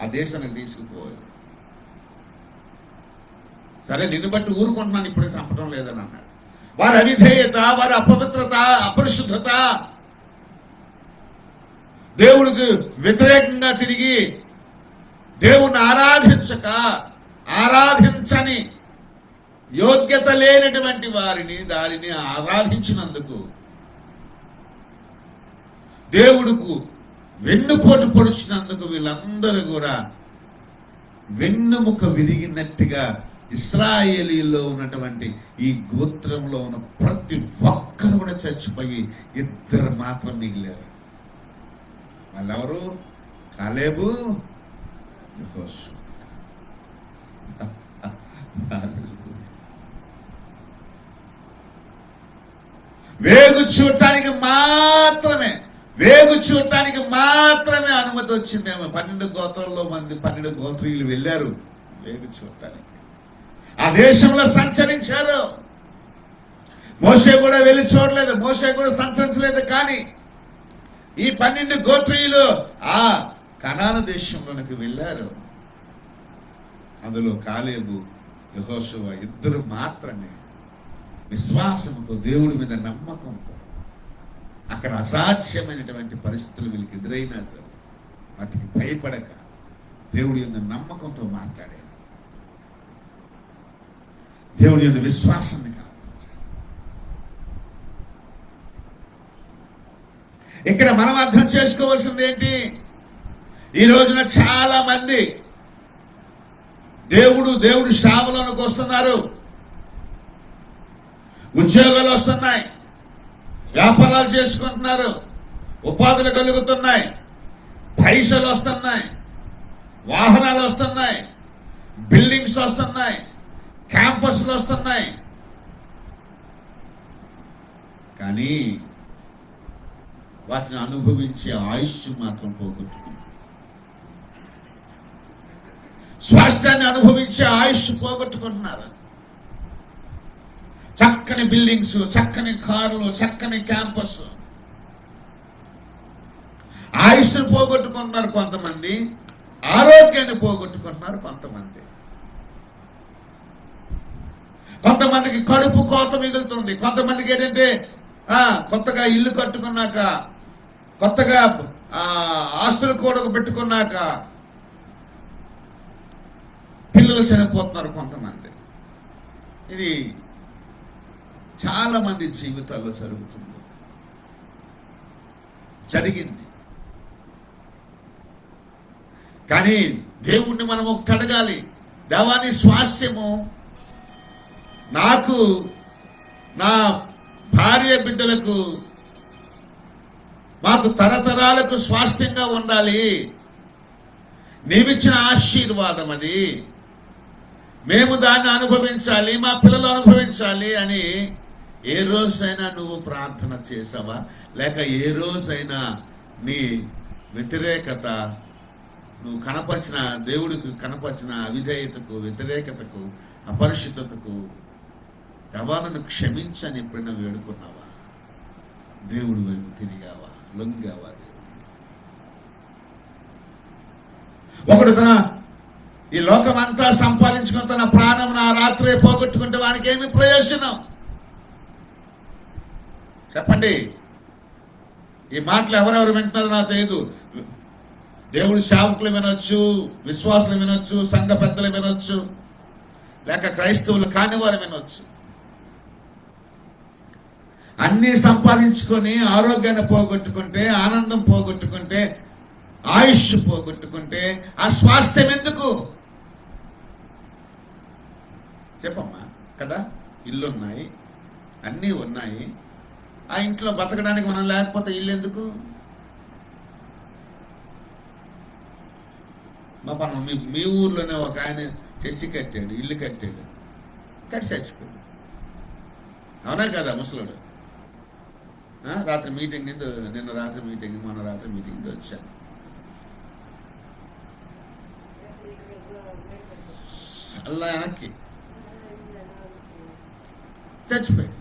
[SPEAKER 1] ఆ దేశానికి తీసుకుపోవాలి. సరే నిన్ను బట్టి ఊరుకుంటున్నాను, ఇప్పుడే చంపడం లేదని అన్నాడు. వారి అవిధేయత, వారి అపవిత్రత, అపరిశుద్ధత, దేవుడికి వ్యతిరేకంగా తిరిగి దేవుణ్ణి ఆరాధించని యోగ్యత లేనటువంటి దానిని ఆరాధించినందుకు దేవుడుకు వెన్నుపోటు పొడిచినందుకు వీళ్ళందరూ కూడా వెన్నుముక విరిగినట్టుగా ఇశ్రాయేలీలో ఉన్నటువంటి ఈ గోత్రంలో ఉన్న ప్రతి ఒక్కరు కూడా చచ్చిపోయి 2 మాత్రం మిగిలారు. వాళ్ళెవరు? కాలేబు, యెహోషువ. వేగు చూడటానికి మాత్రమే, వేగు చూడటానికి మాత్రమే అనుమతి వచ్చిందేమో. 12 గోత్రాల్లో 12 గోత్రీయులు వెళ్ళారు వేగు చూడటానికి. ఆ దేశంలో సంచరించారు. మోషే కూడా వెళ్ళి చూడలేదు, మోషే కూడా సంచరించలేదు. కానీ ఈ 12 గోత్రీయులు ఆ కనాను దేశంలోనికి వెళ్ళారు. అందులో కాలేబు, యెహోషువ ఇద్దరు మాత్రమే విశ్వాసంతో, దేవుడి మీద నమ్మకంతో, అక్కడ అసాధ్యమైనటువంటి పరిస్థితులు వీళ్ళకి ఎదురైనా సరే వాటికి భయపడక దేవుడి యొక్క నమ్మకంతో మాట్లాడారు. దేవుడి యొక్క విశ్వాసాన్ని కనపరిచారు. ఇక్కడ మనం అర్థం చేసుకోవాల్సింది ఏంటి? ఈ రోజున చాలా మంది దేవుడు సేవలోనికి వస్తున్నారు, ఉద్యోగాలు వస్తున్నాయి, వ్యాపారాలు చేసుకుంటున్నారు, ఉపాధులు కలుగుతున్నాయి, పైసలు వస్తున్నాయి, వాహనాలు వస్తున్నాయి, బిల్డింగ్స్ వస్తున్నాయి, క్యాంపస్లు వస్తున్నాయి. కానీ వాటిని అనుభవించే ఆయుష్ మాత్రం పోగొట్టుకుంది. స్వాస్థ్యాన్ని అనుభవించే ఆయుష్ పోగొట్టుకుంటున్నారు. చక్కని బిల్డింగ్స్, చక్కని కార్లు, చక్కని క్యాంపస్, ఆయుష్ను పోగొట్టుకుంటున్నారు కొంతమంది, ఆరోగ్యాన్ని పోగొట్టుకుంటున్నారు కొంతమంది. కొంతమందికి కడుపు కోత మిగులుతుంది. కొంతమందికి ఏంటంటే కొత్తగా ఇల్లు కట్టుకున్నాక, కొత్తగా ఆస్తులు కూడకు పెట్టుకున్నాక పిల్లలు చనిపోతున్నారు కొంతమంది. ఇది చాలా మంది జీవితాల్లో జరిగింది. కానీ దేవుణ్ణి మనం ఒకటి అడగాలి, దేవాని స్వాస్థ్యము నాకు, నా భార్య బిడ్డలకు, మాకు తరతరాలకు స్వాస్థ్యంగా ఉండాలి. నీవిచ్చిన ఆశీర్వాదం అది, మేము దాన్ని అనుభవించాలి, మా పిల్లలు అనుభవించాలి అని ఏ రోజైనా నువ్వు ప్రార్థన చేసావా? లేక ఏ రోజైనా నీ వ్యతిరేకత, నువ్వు కనపరిచిన, దేవుడికి కనపరిచిన అవిధేయతకు, వ్యతిరేకతకు, అపరిశుద్ధతకు యవ్వాను క్షమించని ఎప్పుడైనా వేడుకున్నావా? దేవుడి వైపు తిరిగావా? లొంగావా? ఒకడు తన ఈ లోకమంతా సంపాదించుకుని తన ప్రాణం ఆ రాత్రే పోగొట్టుకుంటే వానికి ఏమి ప్రయోజనం? చెప్పండి. ఈ మాటలు ఎవరెవరు వింటున్నారో నాకు తెలియదు. దేవుడి సేవకులు వినొచ్చు, విశ్వాసులు వినొచ్చు, సంఘ పెద్దలు వినొచ్చు, లేక క్రైస్తవులు కాని వారు వినొచ్చు. అన్నీ సంపాదించుకొని ఆరోగ్యాన్ని పోగొట్టుకుంటే, ఆనందం పోగొట్టుకుంటే, ఆయుష్ పోగొట్టుకుంటే ఆ స్వాస్థ్యం ఎందుకు? చెప్పమ్మా కదా. ఇల్లున్నాయి, అన్నీ ఉన్నాయి, ఆ ఇంట్లో బతకడానికి మనం లేకపోతే ఇల్లు ఎందుకు? మా పని మీ ఊర్లోనే ఒక ఆయన చర్చి కట్టాడు, ఇల్లు కట్టాడు, కట్టి చచ్చిపోయాడు. అవునా కదా ముసలుడు? రాత్రి మీటింగ్ నిన్న రాత్రి మీటింగ్, మొన్న రాత్రి మీటింగ్ వచ్చాను. అలా వెనక్కి చచ్చిపోయాడు.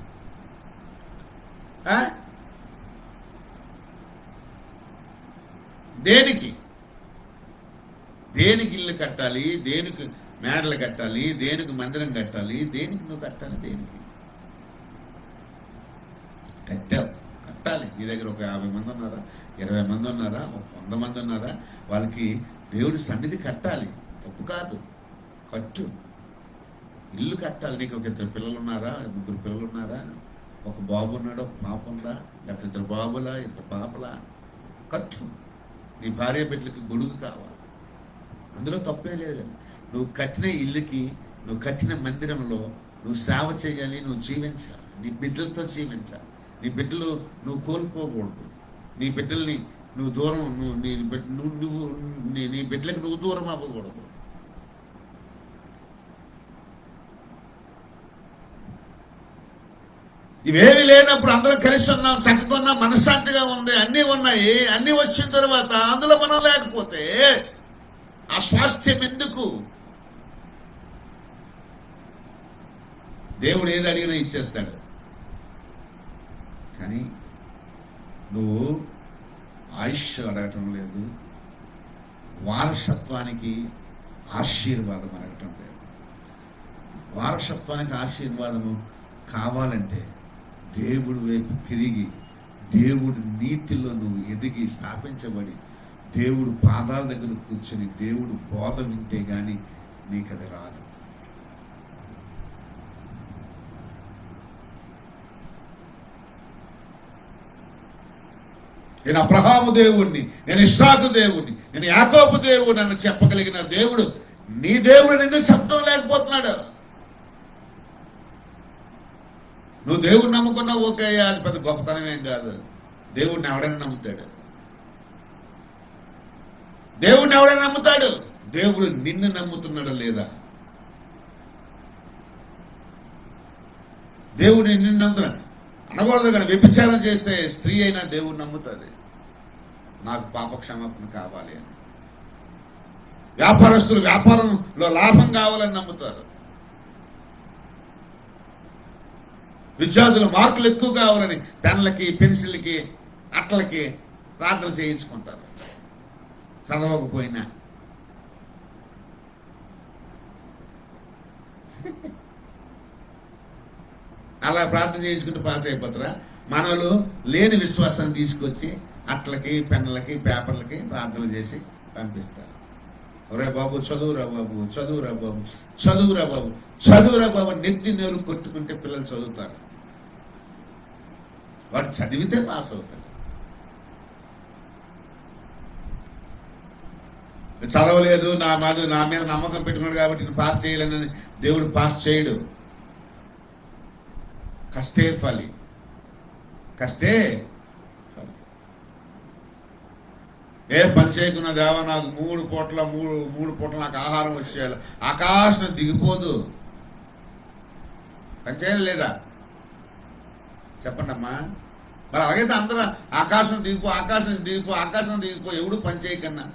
[SPEAKER 1] దేనికి ఇల్లు కట్టాలి? దేనికి మేడలు కట్టాలి? దేనికి మందిరం కట్టాలి? దేనికి నువ్వు కట్టాలి? దేనికి కట్టాలి? నీ దగ్గర ఒక 50 మంది ఉన్నారా, 20 మంది ఉన్నారా, 100 మంది ఉన్నారా, వాళ్ళకి దేవుడి సన్నిధి కట్టాలి. తప్పు కాదు, కట్టు. ఇల్లు కట్టాలి. నీకు ఒక 2 పిల్లలు ఉన్నారా, 3 పిల్లలు ఉన్నారా, ఒక బాబు ఉన్నాడు, ఒక పాప ఉందా, లేకపోతే 2 బాబులా, 2 పాపలా, కట్టు. నీ భార్య బిడ్డలకి గొడుగు కావాలి, అందులో తప్పే లేదు. నువ్వు కట్టిన ఇల్లుకి, నువ్వు కట్టిన మందిరంలో నువ్వు సేవ చేయాలి, నువ్వు జీవించాలి, నీ బిడ్డలతో జీవించాలి. నీ బిడ్డలు నువ్వు కోల్పోకూడదు. నీ బిడ్డల్ని నువ్వు దూరం, నీ బిడ్డలకు నువ్వు దూరం అవ్వకూడదు. ఇవేవి లేనప్పుడు అందరూ కలిసి ఉన్నాం, చక్కగా ఉన్నాం, మనశ్శాంతిగా ఉంది, అన్నీ ఉన్నాయి. అన్నీ వచ్చిన తర్వాత అందులో మనం లేకపోతే ఆ స్వాస్థ్యం ఎందుకు? దేవుడు ఏది అడిగినా ఇచ్చేస్తాడు. కానీ నువ్వు ఆయుష్ అడగటం లేదు, వారసత్వానికి ఆశీర్వాదం అడగటం లేదు. వారసత్వానికి ఆశీర్వాదము కావాలంటే దేవుడి వైపు తిరిగి, దేవుడి నీతిలో నువ్వు ఎదిగి స్థాపించబడి, దేవుడు పాదాల దగ్గర కూర్చొని దేవుడు బోధ వింటే గాని నీకు అది రాదు. నేను అబ్రహాము దేవుణ్ణి, నేను ఇస్సాకు దేవుణ్ణి, నేను యాకోబు దేవుడు అని చెప్పగలిగిన దేవుడు నీ దేవుడిని ఎందుకు చెప్పడం లేకపోతున్నాడు? నువ్వు దేవుడిని నమ్ముకున్నావు, ఓకే, అది పెద్ద గొప్పతనం ఏం కాదు. దేవుడిని ఎవడైనా నమ్ముతాడు. దేవుడిని ఎవడైనా నమ్ముతాడు. దేవుడు నిన్ను నమ్ముతున్నాడు లేదా? దేవుడిని నిన్ను నమ్ముతున్నాడు అనకూడదు. కానీ వ్యభిచారం చేస్తే స్త్రీ అయినా దేవుడిని నమ్ముతుంది, నాకు పాప క్షమాపణ కావాలి అని. వ్యాపారస్తులు వ్యాపారంలో లాభం కావాలని నమ్ముతారు. విద్యార్థులు మార్కులు ఎక్కువ కావాలని పెన్లకి, పెన్సిల్కి, అట్లకి ప్రార్థన చేయించుకుంటారు చదవకపోయినా. అలా ప్రార్థన చేయించుకుంటూ పాస్ అయిపోతారా? మనలో లేని విశ్వాసాన్ని తీసుకొచ్చి అట్లకి, పెన్నులకి, పేపర్లకి ప్రార్థనలు చేసి పంపిస్తారు. ఒరే బాబు చదువురా బాబు, చదువురా బాబు, చదువురా బాబు, చదువురా బాబు, నెత్తి నేరు కొట్టుకుంటే పిల్లలు చదువుతారు. వాడు చదివితే పాస్ అవుతాడు. చదవలేదు, నా మీద నమ్మకం పెట్టుకున్నాడు కాబట్టి నేను పాస్ చేయలేనని దేవుడు పాస్ చేయడు. కష్టే ఫలి, కష్టే ఫలి. ఏ పని చేయకున్నా దేవా నాకు మూడు పూట్ల నాకు ఆహారం వచ్చేయాలి. ఆకాశం దిగిపోదు. పని చేయాలి లేదా? చెప్పండి అమ్మా. మరి అలాగైతే అందరూ ఆకాశం దిగిపో, ఆకాశం దిగిపో, ఆకాశం దిగిపో, ఎవడు పని చేయకన్నా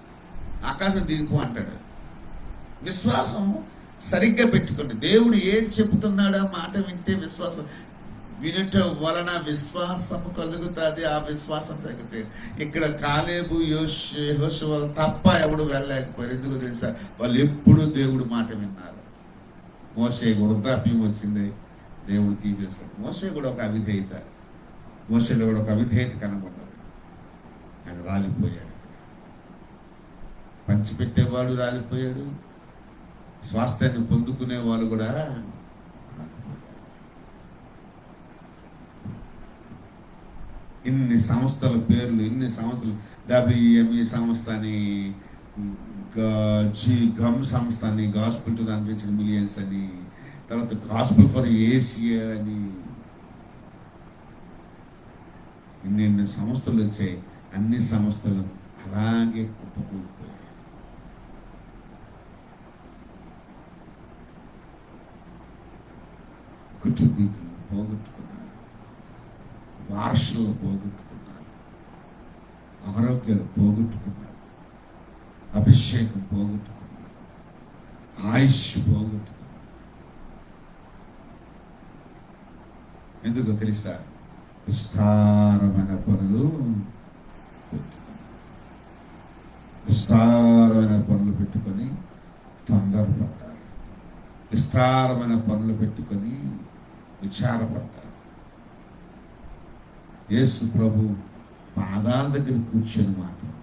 [SPEAKER 1] ఆకాశం దిగిపో అంటాడు. విశ్వాసం సరిగ్గా పెట్టుకోండి. దేవుడు ఏం చెబుతున్నాడో మాట వింటే విశ్వాసం వినుట వలన విశ్వాసము కలుగుతుంది. ఆ విశ్వాసం ఇక్కడ కాలేబు, యెహోషువ తప్ప ఎవడు వెళ్ళలేకపోయారు. ఎందుకు తెలుసా? వాళ్ళు ఎప్పుడు దేవుడు మాట విన్నారు. మోషే వృద్ధాప్యం వచ్చింది, దేవుడు తీసేశాడు. మోషే కూడా ఒక అవిధేయత, మోషేలో కూడా ఒక అవిధేయత కనబడ్డది. ఆయన రాలిపోయాడు. పంచిపెట్టేవాడు రాలిపోయాడు, స్వాస్థ్యాన్ని పొందుకునే వాళ్ళు కూడా. ఇన్ని సంస్థల పేర్లు, ఇన్ని సంస్థలు, WME సంస్థ అని, గమ్ సంస్థ అని, gospel to the unreached millions అని, తర్వాత గాస్పుల్ ఫర్ ఏషియా అని, ఇన్ని సంస్థలు వచ్చాయి. అన్ని సంస్థలు అలాగే కుప్పకూలిపోయాయి. కుటుంబీకులు పోగొట్టుకున్నారు, వారసులు పోగొట్టుకున్నారు, ఆరోగ్యాలు పోగొట్టుకున్నారు, అభిషేకం పోగొట్టుకున్నారు, ఆయుష్ పోగొట్టుకున్నారు. ఎందుకో తెలుసా? విస్తారమైన పనులు పెట్టుకున్నారు. విస్తారమైన పనులు పెట్టుకొని తొందరపడ్డారు. విస్తారమైన పనులు పెట్టుకొని విచారపడ్డారు. యేసు ప్రభు పాదాల దగ్గర కూర్చొని మాత్రం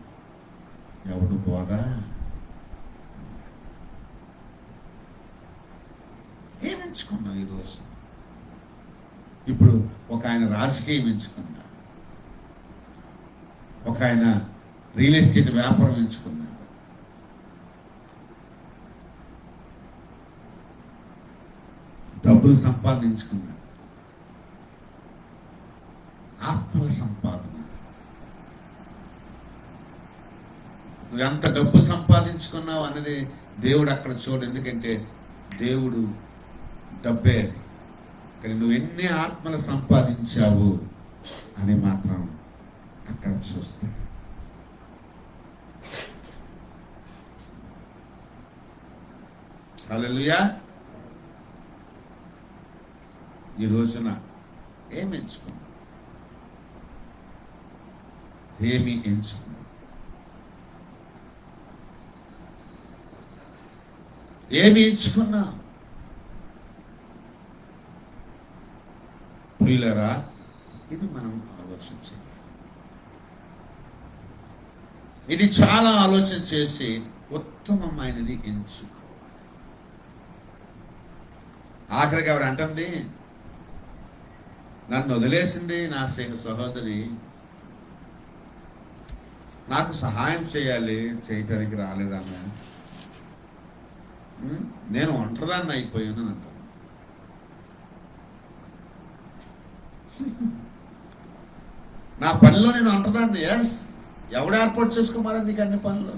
[SPEAKER 1] ఎవడు బోధ? ఏమెంచుకున్నాం ఈరోజు? ఇప్పుడు ఒక ఆయన రాజకీయం ఎంచుకున్నాడు, ఒక ఆయన రియల్ ఎస్టేట్ వ్యాపారం ఎంచుకున్నాడు, డబ్బులు సంపాదించుకున్నాడు. ఆత్మల సంపాదన. నువ్వు ఎంత డబ్బు సంపాదించుకున్నావు అన్నది దేవుడు అక్కడ చూడు. ఎందుకంటే దేవుడు డబ్బే అది. కానీ నువ్వు ఎన్ని ఆత్మలు సంపాదించావు అని మాత్రం అక్కడ చూస్తాడు. హల్లెలూయా. ఈ రోజున ఏమి ఎంచుకున్నావు? ఏమి ఎంచుకున్నావు? ఏమి ఎంచుకున్నావు? ప్రియులారా, ఇది మనం ఆలోచన చేయాలి. ఇది చాలా ఆలోచన చేసి ఉత్తమమైనది ఎంచుకోవాలి. ఆఖరికి ఎవరు అంటుంది, నన్ను వదిలేసింది నా సహోదరి, నాకు సహాయం చేయాలి, చేయటానికి రాలేదమ్మా, నేను ఒంటరిదాన్ని అయిపోయాను అంట. నా పనిలో నేను ఒంటరిదాన్ని. ఎస్, ఎవడు ఏర్పాటు చేసుకోమని నీకు అన్ని పనులు?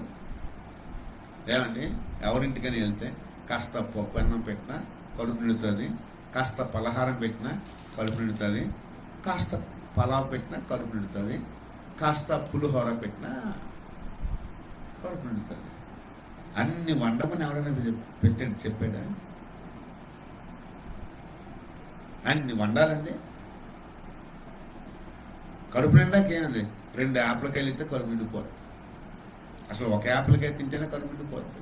[SPEAKER 1] ఏమండి, ఎవరింటికని వెళ్తే కాస్త పప్పు అన్నం పెట్టినా కడుపు నిండుతుంది, కాస్త పలహారం పెట్టినా కడుపు నిండుతుంది, కాస్త పలావ్ పెట్టినా కడుపు నిండుతుంది, కాస్త పులిహోర పెట్టినా కడుపు నిండుతుంది. అన్ని వండమని ఎవరైనా చెప్పాడా? అన్ని వండాలండి. కడుపు నిండాకేముంది? 2 యాప్లకాయలు ఇస్తే కడుపు నిండిపోతుంది. అసలు ఒక యాప్లకాయ తింటేనే కడుపు నిండిపోతుంది.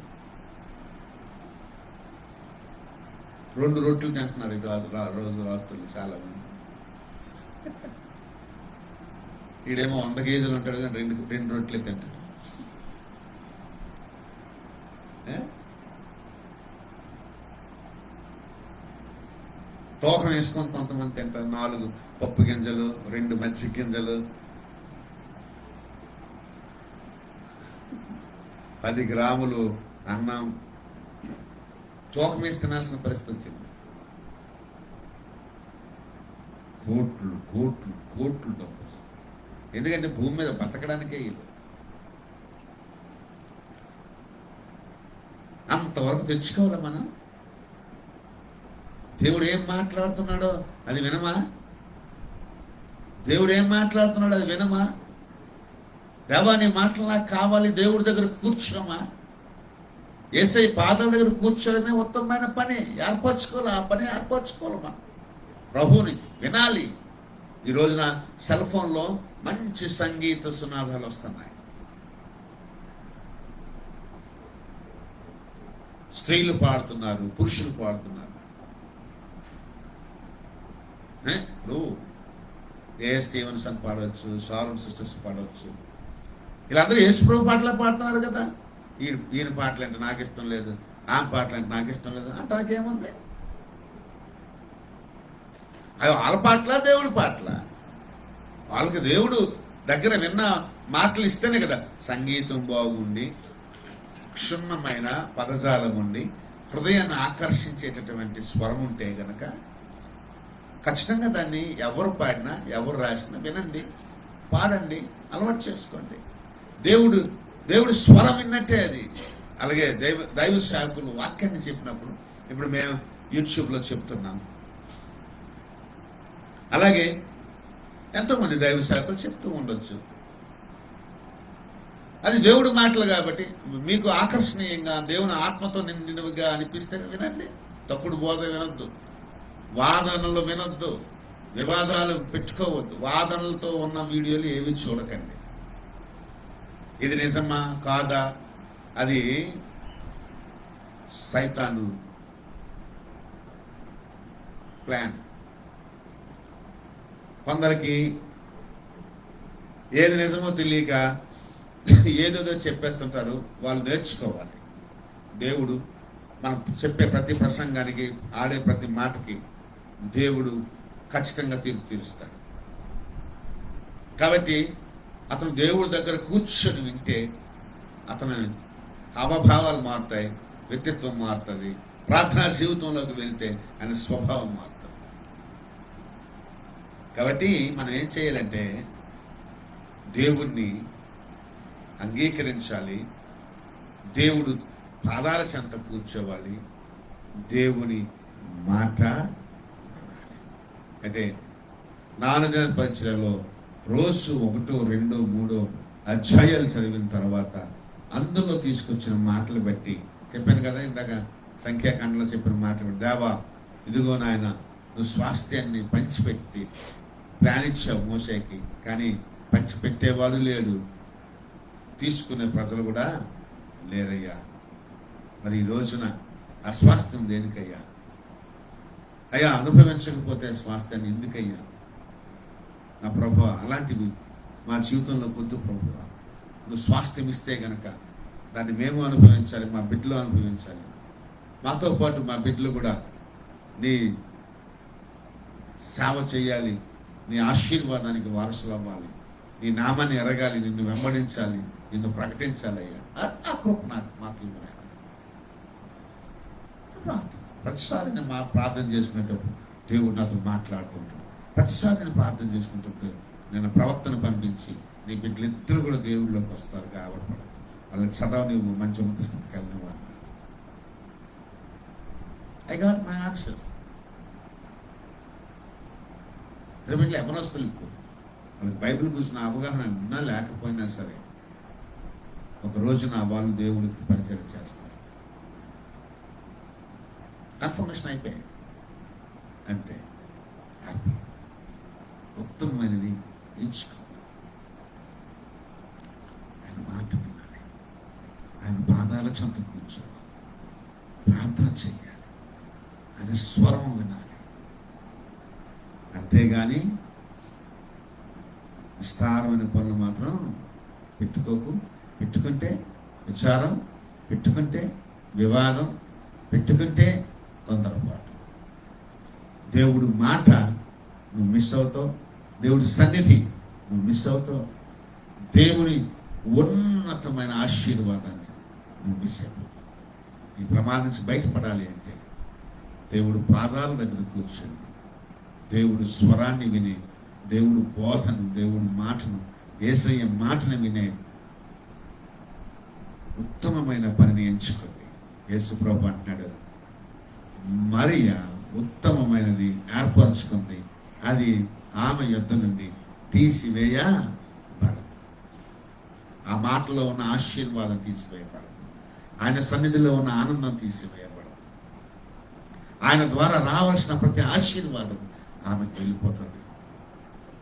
[SPEAKER 1] 2 రొట్టెలు తింటున్నారు రోజు రాత్రులు చాలా మంది. ఈడేమో 100 కేజీలు ఉంటాడు కానీ 2 రొట్టెలే తింటాడు. తోకం వేసుకొని కొంతమంది తింటారు. 4 పప్పు గింజలు, 2 మజ్జిగ గింజలు, 10 గ్రాములు అన్నం, తోకం వేసి తినాల్సిన పరిస్థితి వచ్చింది. కోట్లు కోట్లు కోట్లు డబ్బు. ఎందుకంటే భూమి మీద బతకడానికే ఇది. అంతవరకు తెచ్చుకోవాలా మనం? దేవుడు ఏం మాట్లాడుతున్నాడో అది వినమా? దేవుడు ఏం మాట్లాడుతున్నాడో అది వినమా? దేవా నీ మాటలు నాకు కావాలి, దేవుడి దగ్గర కూర్చోమా? యేసయ్య పాదాల దగ్గర కూర్చోడమే ఉత్తమమైన పని. ఏర్పరచుకోవాలి, ఆ పని ఏర్పరచుకోవాలమ్మా. ప్రభువుని వినాలి. ఈ రోజున సెల్ ఫోన్లో మంచి సంగీత సునాదాలు వస్తున్నాయి. స్త్రీలు పాడుతున్నారు, పురుషులు పాడుతున్నారు. ఇప్పుడు ఏ స్టీవెన్స్ అని పాడవచ్చు, సారన్ సిస్టర్స్ పాడవచ్చు. వీళ్ళందరూ యేసుప్రభు పాటలే పాడుతున్నారు కదా. ఈయన పాటలు అంటే నాకు ఇష్టం లేదు, ఆమె పాటలు అంటే నాకు ఇష్టం లేదు అంటే నాకేముంది? అవి వాళ్ళ పాటల, దేవుడి పాటల. వాళ్ళకి దేవుడు దగ్గర విన్న మాటలు ఇస్తేనే కదా. సంగీతం బాగుండి, క్షుణ్ణమైన పదజాలం ఉండి, హృదయాన్ని ఆకర్షించేటటువంటి స్వరం ఉంటే గనక ఖచ్చితంగా దాన్ని ఎవరు పాడినా, ఎవరు రాసినా వినండి, పాడండి, అలవాటు చేసుకోండి. దేవుడు స్వరం విన్నట్టే అది. అలాగే దైవ సేవకులు వాక్యాన్ని చెప్పినప్పుడు, ఇప్పుడు మేము యూట్యూబ్లో చెప్తున్నాం, అలాగే ఎంతోమంది దైవ సేవకులు చెప్తూ ఉండొచ్చు. అది దేవుడి మాటలు కాబట్టి మీకు ఆకర్షణీయంగా, దేవుని ఆత్మతో నిండినవిగా అనిపిస్తే వినండి. తప్పుడు బోధ వినొద్దు, వాదనలు వినొద్దు, వివాదాలు పెట్టుకోవద్దు. వాదనలతో ఉన్న వీడియోలు ఏవి చూడకండి. ఇది నిజమా కాదా, అది సైతాను ప్లాన్. కొందరికి ఏది నిజమో తెలియక ఏదేదో చెప్పేస్తుంటారు. వాళ్ళు నేర్చుకోవాలి. దేవుడు మనం చెప్పే ప్రతి ప్రసంగానికి, ఆడే ప్రతి మాటకి దేవుడు ఖచ్చితంగా తీర్పు తీరుస్తాడు. కాబట్టి అతను దేవుడి దగ్గర కూర్చొని వింటే అతని హావభావాలు మారుతాయి, వ్యక్తిత్వం మారుతుంది. ప్రార్థనా జీవితంలోకి వెళ్తే ఆయన స్వభావం మారుతుంది. కాబట్టి మనం ఏం చేయాలంటే దేవుణ్ణి అంగీకరించాలి, దేవుడు పాదాల చెంత కూర్చోవాలి, దేవుని మాట వినాలి. అయితే నాలుగు పరిచయలో రోజు 1, 2, 3 అధ్యాయాలు చదివిన తర్వాత అందులో తీసుకొచ్చిన మాటలు బట్టి చెప్పాను కదా, ఇందాక సంఖ్యాకాండలో చెప్పిన మాటలు బట్టి, దేవా ఇదిగో నాయన నువ్వు స్వాస్థ్యాన్ని పంచిపెట్టి ప్లానిచ్చావు మోసేకి, కానీ పంచిపెట్టేవాడు లేడు, తీసుకునే ప్రజలు కూడా లేరయ్యా. మరి ఈ రోజున ఆ స్వాస్థ్యం దేనికయ్యా? అయ్యా అనుభవించకపోతే స్వాస్థ్యాన్ని ఎందుకయ్యా? నా ప్రభువా, అలాంటివి మా జీవితంలో కొద్దు ప్రభువా. నువ్వు స్వాస్థ్యం ఇస్తే గనక దాన్ని మేము అనుభవించాలి, మా బిడ్డలు అనుభవించాలి. మాతో పాటు మా బిడ్డలు కూడా నీ సేవ చేయాలి, నీ ఆశీర్వాదానికి వారసులు అవ్వాలి, నీ నామాన్ని ఎరగాలి, నిన్ను వెంబడించాలి, నిన్ను ప్రకటించాలి అయ్యా. ఆ కృప మాకు ఇవ్వనాయన. ప్రతిసారి నేను ప్రార్థన చేసుకునేటప్పుడు దేవుడు నాతో మాట్లాడుతుంటాడు. ప్రతిసారి నేను ప్రార్థన చేసుకుంటుంటే నేను ప్రవక్తను పంపించి నీ బిడ్డలిద్దరు కూడా దేవుళ్ళలోకి వస్తారు కాబట్టి వాళ్ళకి చదవ నువ్వు మంచి ఉన్నత స్థితికి వెళ్ళినవు అన్నారు. I got my answer. బిడ్డలు ఎవరొస్తారు ఇప్పుడు వాళ్ళకి బైబిల్ కూర్చున్న అవగాహన ఉన్నా లేకపోయినా సరే ఒక రోజున వాళ్ళు దేవుడికి పరిచయం చేస్తారు. కన్ఫర్మేషన్ అయిపోయాయి అంతే. హ్యాపీ. ఉత్తమమైనది ఎంచుకోవాలి. ఆయన మాట వినాలి, ఆయన పాదాల చెంత కూర్చోవాలి, ప్రార్థన చేయాలి, ఆయన స్వరం వినాలి. అంతేగాని విస్తారమైన పనులు మాత్రం పెట్టుకోకు. పెట్టుకుంటే విచారం, పెట్టుకుంటే వివాదం, పెట్టుకుంటే తొందరపాటు. దేవుడు మాట నువ్వు మిస్ అవుతావు, దేవుడి సన్నిధి నువ్వు మిస్ అవుతావు, దేవుని ఉన్నతమైన ఆశీర్వాదాన్ని నువ్వు మిస్ అయిపోతావు. ఈ ప్రమాదం నుంచి బయటపడాలి అంటే దేవుడు పాదాల దగ్గర కూర్చొని దేవుడు స్వరాన్ని వినే, దేవుడు బోధను, దేవుడి మాటను, యేసయ్య మాటను వినే ఉత్తమమైన పనిని ఎంచుకోండి. యేసు ప్రభు అంటున్నాడు, మరియ ఉత్తమమైనది ఏర్పరచుకుంది, అది ఆమె యొద్ద నుండి తీసివేయబడదు. ఆ మాటలో ఉన్న ఆశీర్వాదం తీసివేయబడదు, ఆయన సన్నిధిలో ఉన్న ఆనందం తీసివేయబడదు, ఆయన ద్వారా రావాల్సిన ప్రతి ఆశీర్వాదం ఆమెకు వెళ్ళిపోతుంది.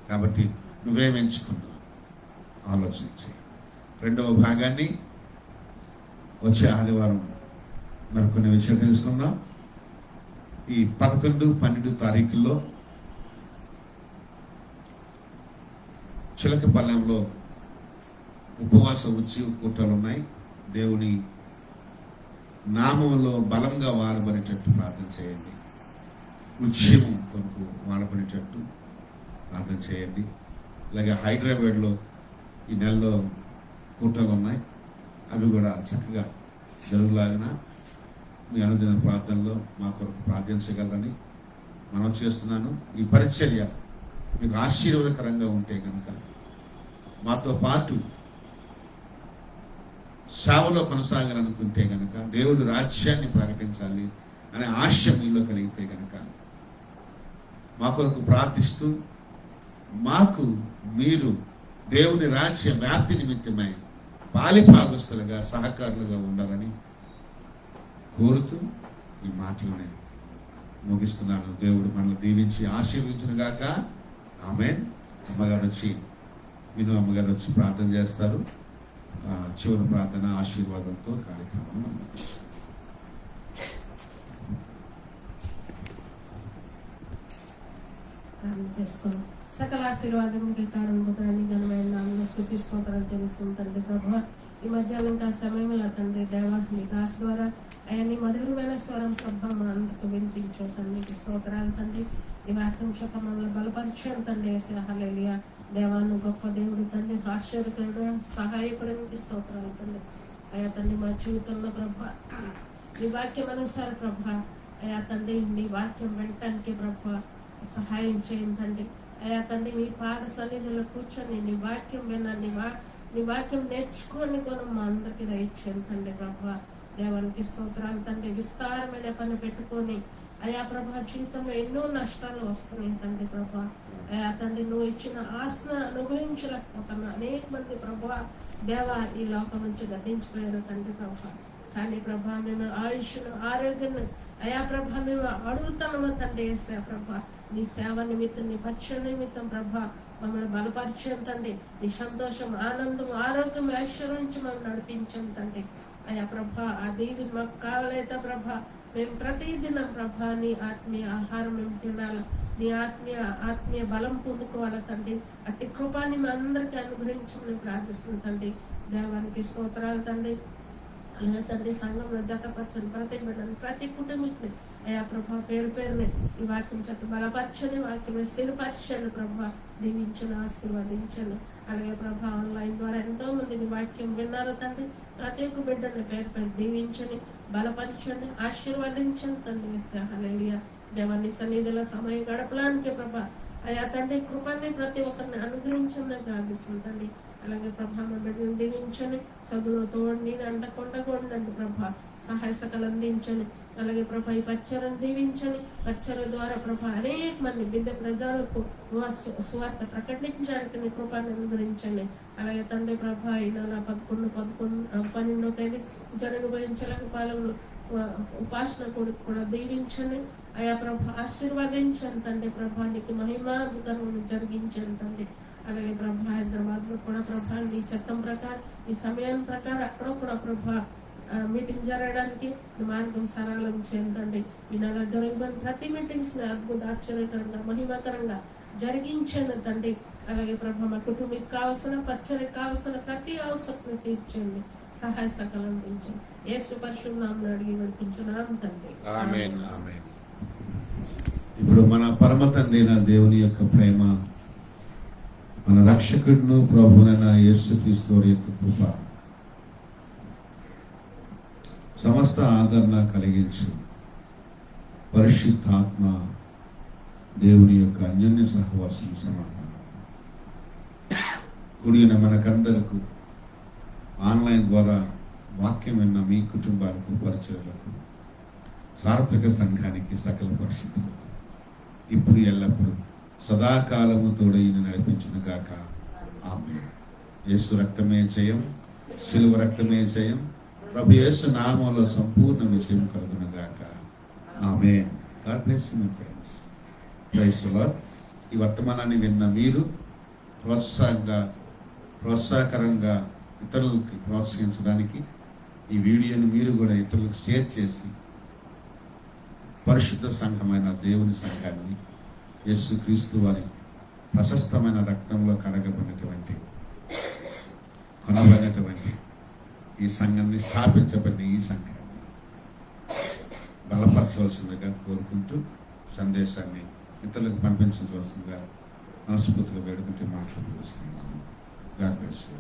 [SPEAKER 1] కాబట్టి నువ్వేం ఎంచుకున్నావు ఆలోచించి. రెండవ భాగాన్ని వచ్చే ఆదివారం మరికొన్ని విషయాలు తెలుసుకుందాం. ఈ 11, 12 తారీఖుల్లో చిలకపల్లెంలో ఉపవాస కూటాలు ఉన్నాయి. దేవుని నామంలో బలంగా వాడబడేటట్టు ప్రార్థన చేయండి. ఉద్యమం కొరకు వాడబడేటట్టు ప్రార్థన చేయండి. అలాగే హైదరాబాద్లో ఈ నెలలో కూటాలు ఉన్నాయి, అవి కూడా చక్కగా జరుగులాగిన మీ అనుదిన ప్రార్థనలో మా కొరకు ప్రార్థించగలరని మనం చేస్తున్నాను. ఈ పరిచర్య మీకు ఆశీర్వాదకరంగా ఉంటే కనుక మాతో పాటు సేవలో కొనసాగాలనుకుంటే కనుక, దేవుడి రాజ్యాన్ని ప్రకటించాలి అనే ఆశ మీలో కలిగితే కనుక మా కొరకు ప్రార్థిస్తూ మాకు మీరు దేవుని రాజ్య వ్యాప్తి నిమిత్తమై పాలిభాగస్తులుగా, సహకారులుగా ఉండాలని కోరుతూ ఈ మాటలని ముగిస్తున్నాను. దేవుడు మనల్ని దీవించి ఆశీర్వించునుగాక. ఆమేన్. అమ్మగారు వచ్చి అమ్మగారు వచ్చి ప్రార్థన చేస్తారు. చివరి ప్రార్థన ఆశీర్వాదంతో కార్యక్రమం
[SPEAKER 2] చేసుకోండి. సకల ఆశీర్వాదానికి కారణం ఘనమైన నామమున స్తుతిస్తోత్రాలు తెలుస్తుందండి ప్రభు. ఈ మధ్యాహ్నం ఇంకా సమయంలో తండ్రి దేవా నీ దాస్ ద్వారా నీ మధురమైన స్వరం ప్రభావం మనందరికీ వినిపించావు తండ్రి. స్తోత్రాలు తండ్రి. ఈ వాక్యం శాఖ మనల్ని బలపరిచాను తండ్రి. హల్లెలూయా. దేవాన్ని గొప్ప దేవుడు తండ్రి, ఆశ్చర్యకరుడు, సహాయకుడానికి స్తోత్రాలు తండ్రి. అయ్యా తండ్రి మా జీవితంలో ప్రభా నీ వాక్యం అనుసార ప్రభా అయ్యా తండ్రి నీ వాక్యం వినటానికి ప్రభా సహాయం చేయండి తండ్రి. అయ్యా తండ్రి మీ పాద సన్నిధిలో కూర్చొని నీ వాక్యం విన్నా నీ వాక్యం నేర్చుకొని కూడా మా అందరికి దయచేయండి తండ్రి ప్రభా. దేవానికి స్తోత్రాలు తండ్రి. విస్తారమైన పని పెట్టుకొని అయా ప్రభా జీవితంలో ఎన్నో నష్టాలు వస్తున్నాయి తండ్రి ప్రభా. అయా తండ్రి నువ్వు ఇచ్చిన ఆస్తిని అనుభవించలేకపోతున్నా అనేక మంది ప్రభా దేవా ఈ లోకం నుంచి గతించిపోయారు తండ్రి ప్రభా. కానీ ప్రభా మేము ఆయుష్ను ఆరోగ్యాన్ని అయా ప్రభా మేము అడుగుతాము తండ్రి. ఏసా ప్రభా నీ సేవ నిమిత్తం నీ పక్ష నిమిత్తం ప్రభా మమ్మల్ని బలపరిచాం తండ్రి. నీ సంతోషం ఆనందం ఆరోగ్యం ఐశ్వర్యం నుంచి మమ్మల్ని నడిపించాం తండ్రి. అయా ప్రభా ఆ దీవిని మాకు కావాలైతే ప్రభా మేము ప్రతిదినం ప్రభా నీ ఆత్మీయ ఆహారం మేము తినాలి, నీ ఆత్మీయ బలం పొందుకోవాలి తండ్రి. అట్టి కృపాన్ని మా అందరికీ అనుగ్రహించమని ప్రార్థిస్తుంది తండ్రి. దేవానికి స్తోత్రాలు తండ్రి. అలాగే తండ్రి సంఘంలో జతపరచని ప్రతి బిడ్డని ప్రతి కుటుంబీకుని అయా ప్రభా పేరు పేరుని ఈ వాక్యం చేత బలపరచని వాక్యం స్థిరపరచండి ప్రభా. దీవించండి ఆశీర్వదించండి. అలాగే ప్రభా ఆన్లైన్ ద్వారా ఎంతో మంది వాక్యం విన్నారు తండ్రి. ప్రతి ఒక్క బిడ్డని పేరు పేరు దీవించండి, బలపరచండి, ఆశీర్వదించండి తండ్రి. హల్లెలూయా. దేవాన్ని సన్నిధిలో సమయం గడపడానికి ప్రభా అయా తండ్రి కృపాన్ని ప్రతి ఒక్కరిని అనుగ్రహించండి ప్రార్థిస్తుంది తండ్రి. అలాగే ప్రభా మా బిడ్డను దీవించండి, చదువులో తోడండి అండకుండా ఉండండి ప్రభా, సహాయ సకలు అందించండి. అలాగే ప్రభా ఈ పచ్చరను దీవించండి. పచ్చర ద్వారా ప్రభా అనేక మంది బిడ్డ ప్రజలకు సువార్త ప్రకటించడానికి నీ కృపాన్ని అనుగ్రహించండి. అలాగే తండ్రి ప్రభా ఈ నెల 11-12 తేదీ జరగబోయే పాలనలో ఉపాసన కొడుకు కూడా దీవించండి. అయా ప్రభా ఆశీర్వదించండి తండ్రి. ప్రభా నీకు మహిమాభితరములు జరిగించండి తండ్రి. అలాగే ప్రభా హైదరాబాద్ లో కూడా ప్రభా నీ చట్టం ప్రకారం ఈ సమయం ప్రకారం అక్కడ కూడా ప్రభా మీటింగ్ జరగడానికి మార్గం సరళం చేయండి. ఈ నెల జరగబోయే ప్రతి మీటింగ్స్ అద్భుత ఆశ్చర్యకరంగా మహిమకరంగా జరిగించండి తండ్రి. అలాగే ప్రభా మా కుటుంబీకి కావాల్సిన పచ్చరికి కావాల్సిన ప్రతి అవసరం తీర్చండి, సహాయ సకలం అందించండి. యేసు పరిశుద్ధ నామమున అడిగి వినిపించున్నాం తండ్రి.
[SPEAKER 1] ఆమేన్, ఆమేన్. ఇప్పుడు మన పరమ తండ్రి నా దేవుని యొక్క ప్రేమ, మన రక్షకుడును ప్రభువైన యేసుక్రీస్తు యొక్క కృప, సమస్త ఆదరణ కలిగించు పరిశుద్ధాత్మ దేవుని యొక్క అన్యోన్య సహవాసం సమాధానం కూడిన మనకందరకు ఆన్లైన్ ద్వారా వాక్యం విన్న మీ కుటుంబాలకు పరిచయాలకు సార్వత్రిక సంఘానికి సకల పరిశుద్ధులకు ఇప్పుడు ఎల్లప్పుడూ సదాకాలము తోడైన నడిపించును గాక. ఆమేన్. యేసు రక్తమే జయం, శిలువ రక్తమే జయం. ప్రభు యేసు నామములో సంపూర్ణ విజయం కలుగును గాక. Amen. God bless you my friends. Praise the Lord. ఈ వర్తమానాన్ని విన్న మీరు ప్రోత్సాహకరంగా ఇతరులకి ప్రోత్సహించడానికి ఈ వీడియోని మీరు కూడా ఇతరులకు షేర్ చేసి పరిశుద్ధ సంఘమైన దేవుని సంఘాన్ని యేసుక్రీస్తు వారి ప్రశస్తమైన రక్తంలో కడగబడినటువంటి కొనబడినటువంటి ఈ సంఘాన్ని స్థాపించబడిన ఈ సంఘాన్ని బలపరచవలసిందిగా కోరుకుంటూ సందేశాన్ని ఇతరులకు పంపించవలసిందిగా మనస్ఫూర్తిగా వేడుకుంటే మాట్లాడుతున్నాను. God bless you.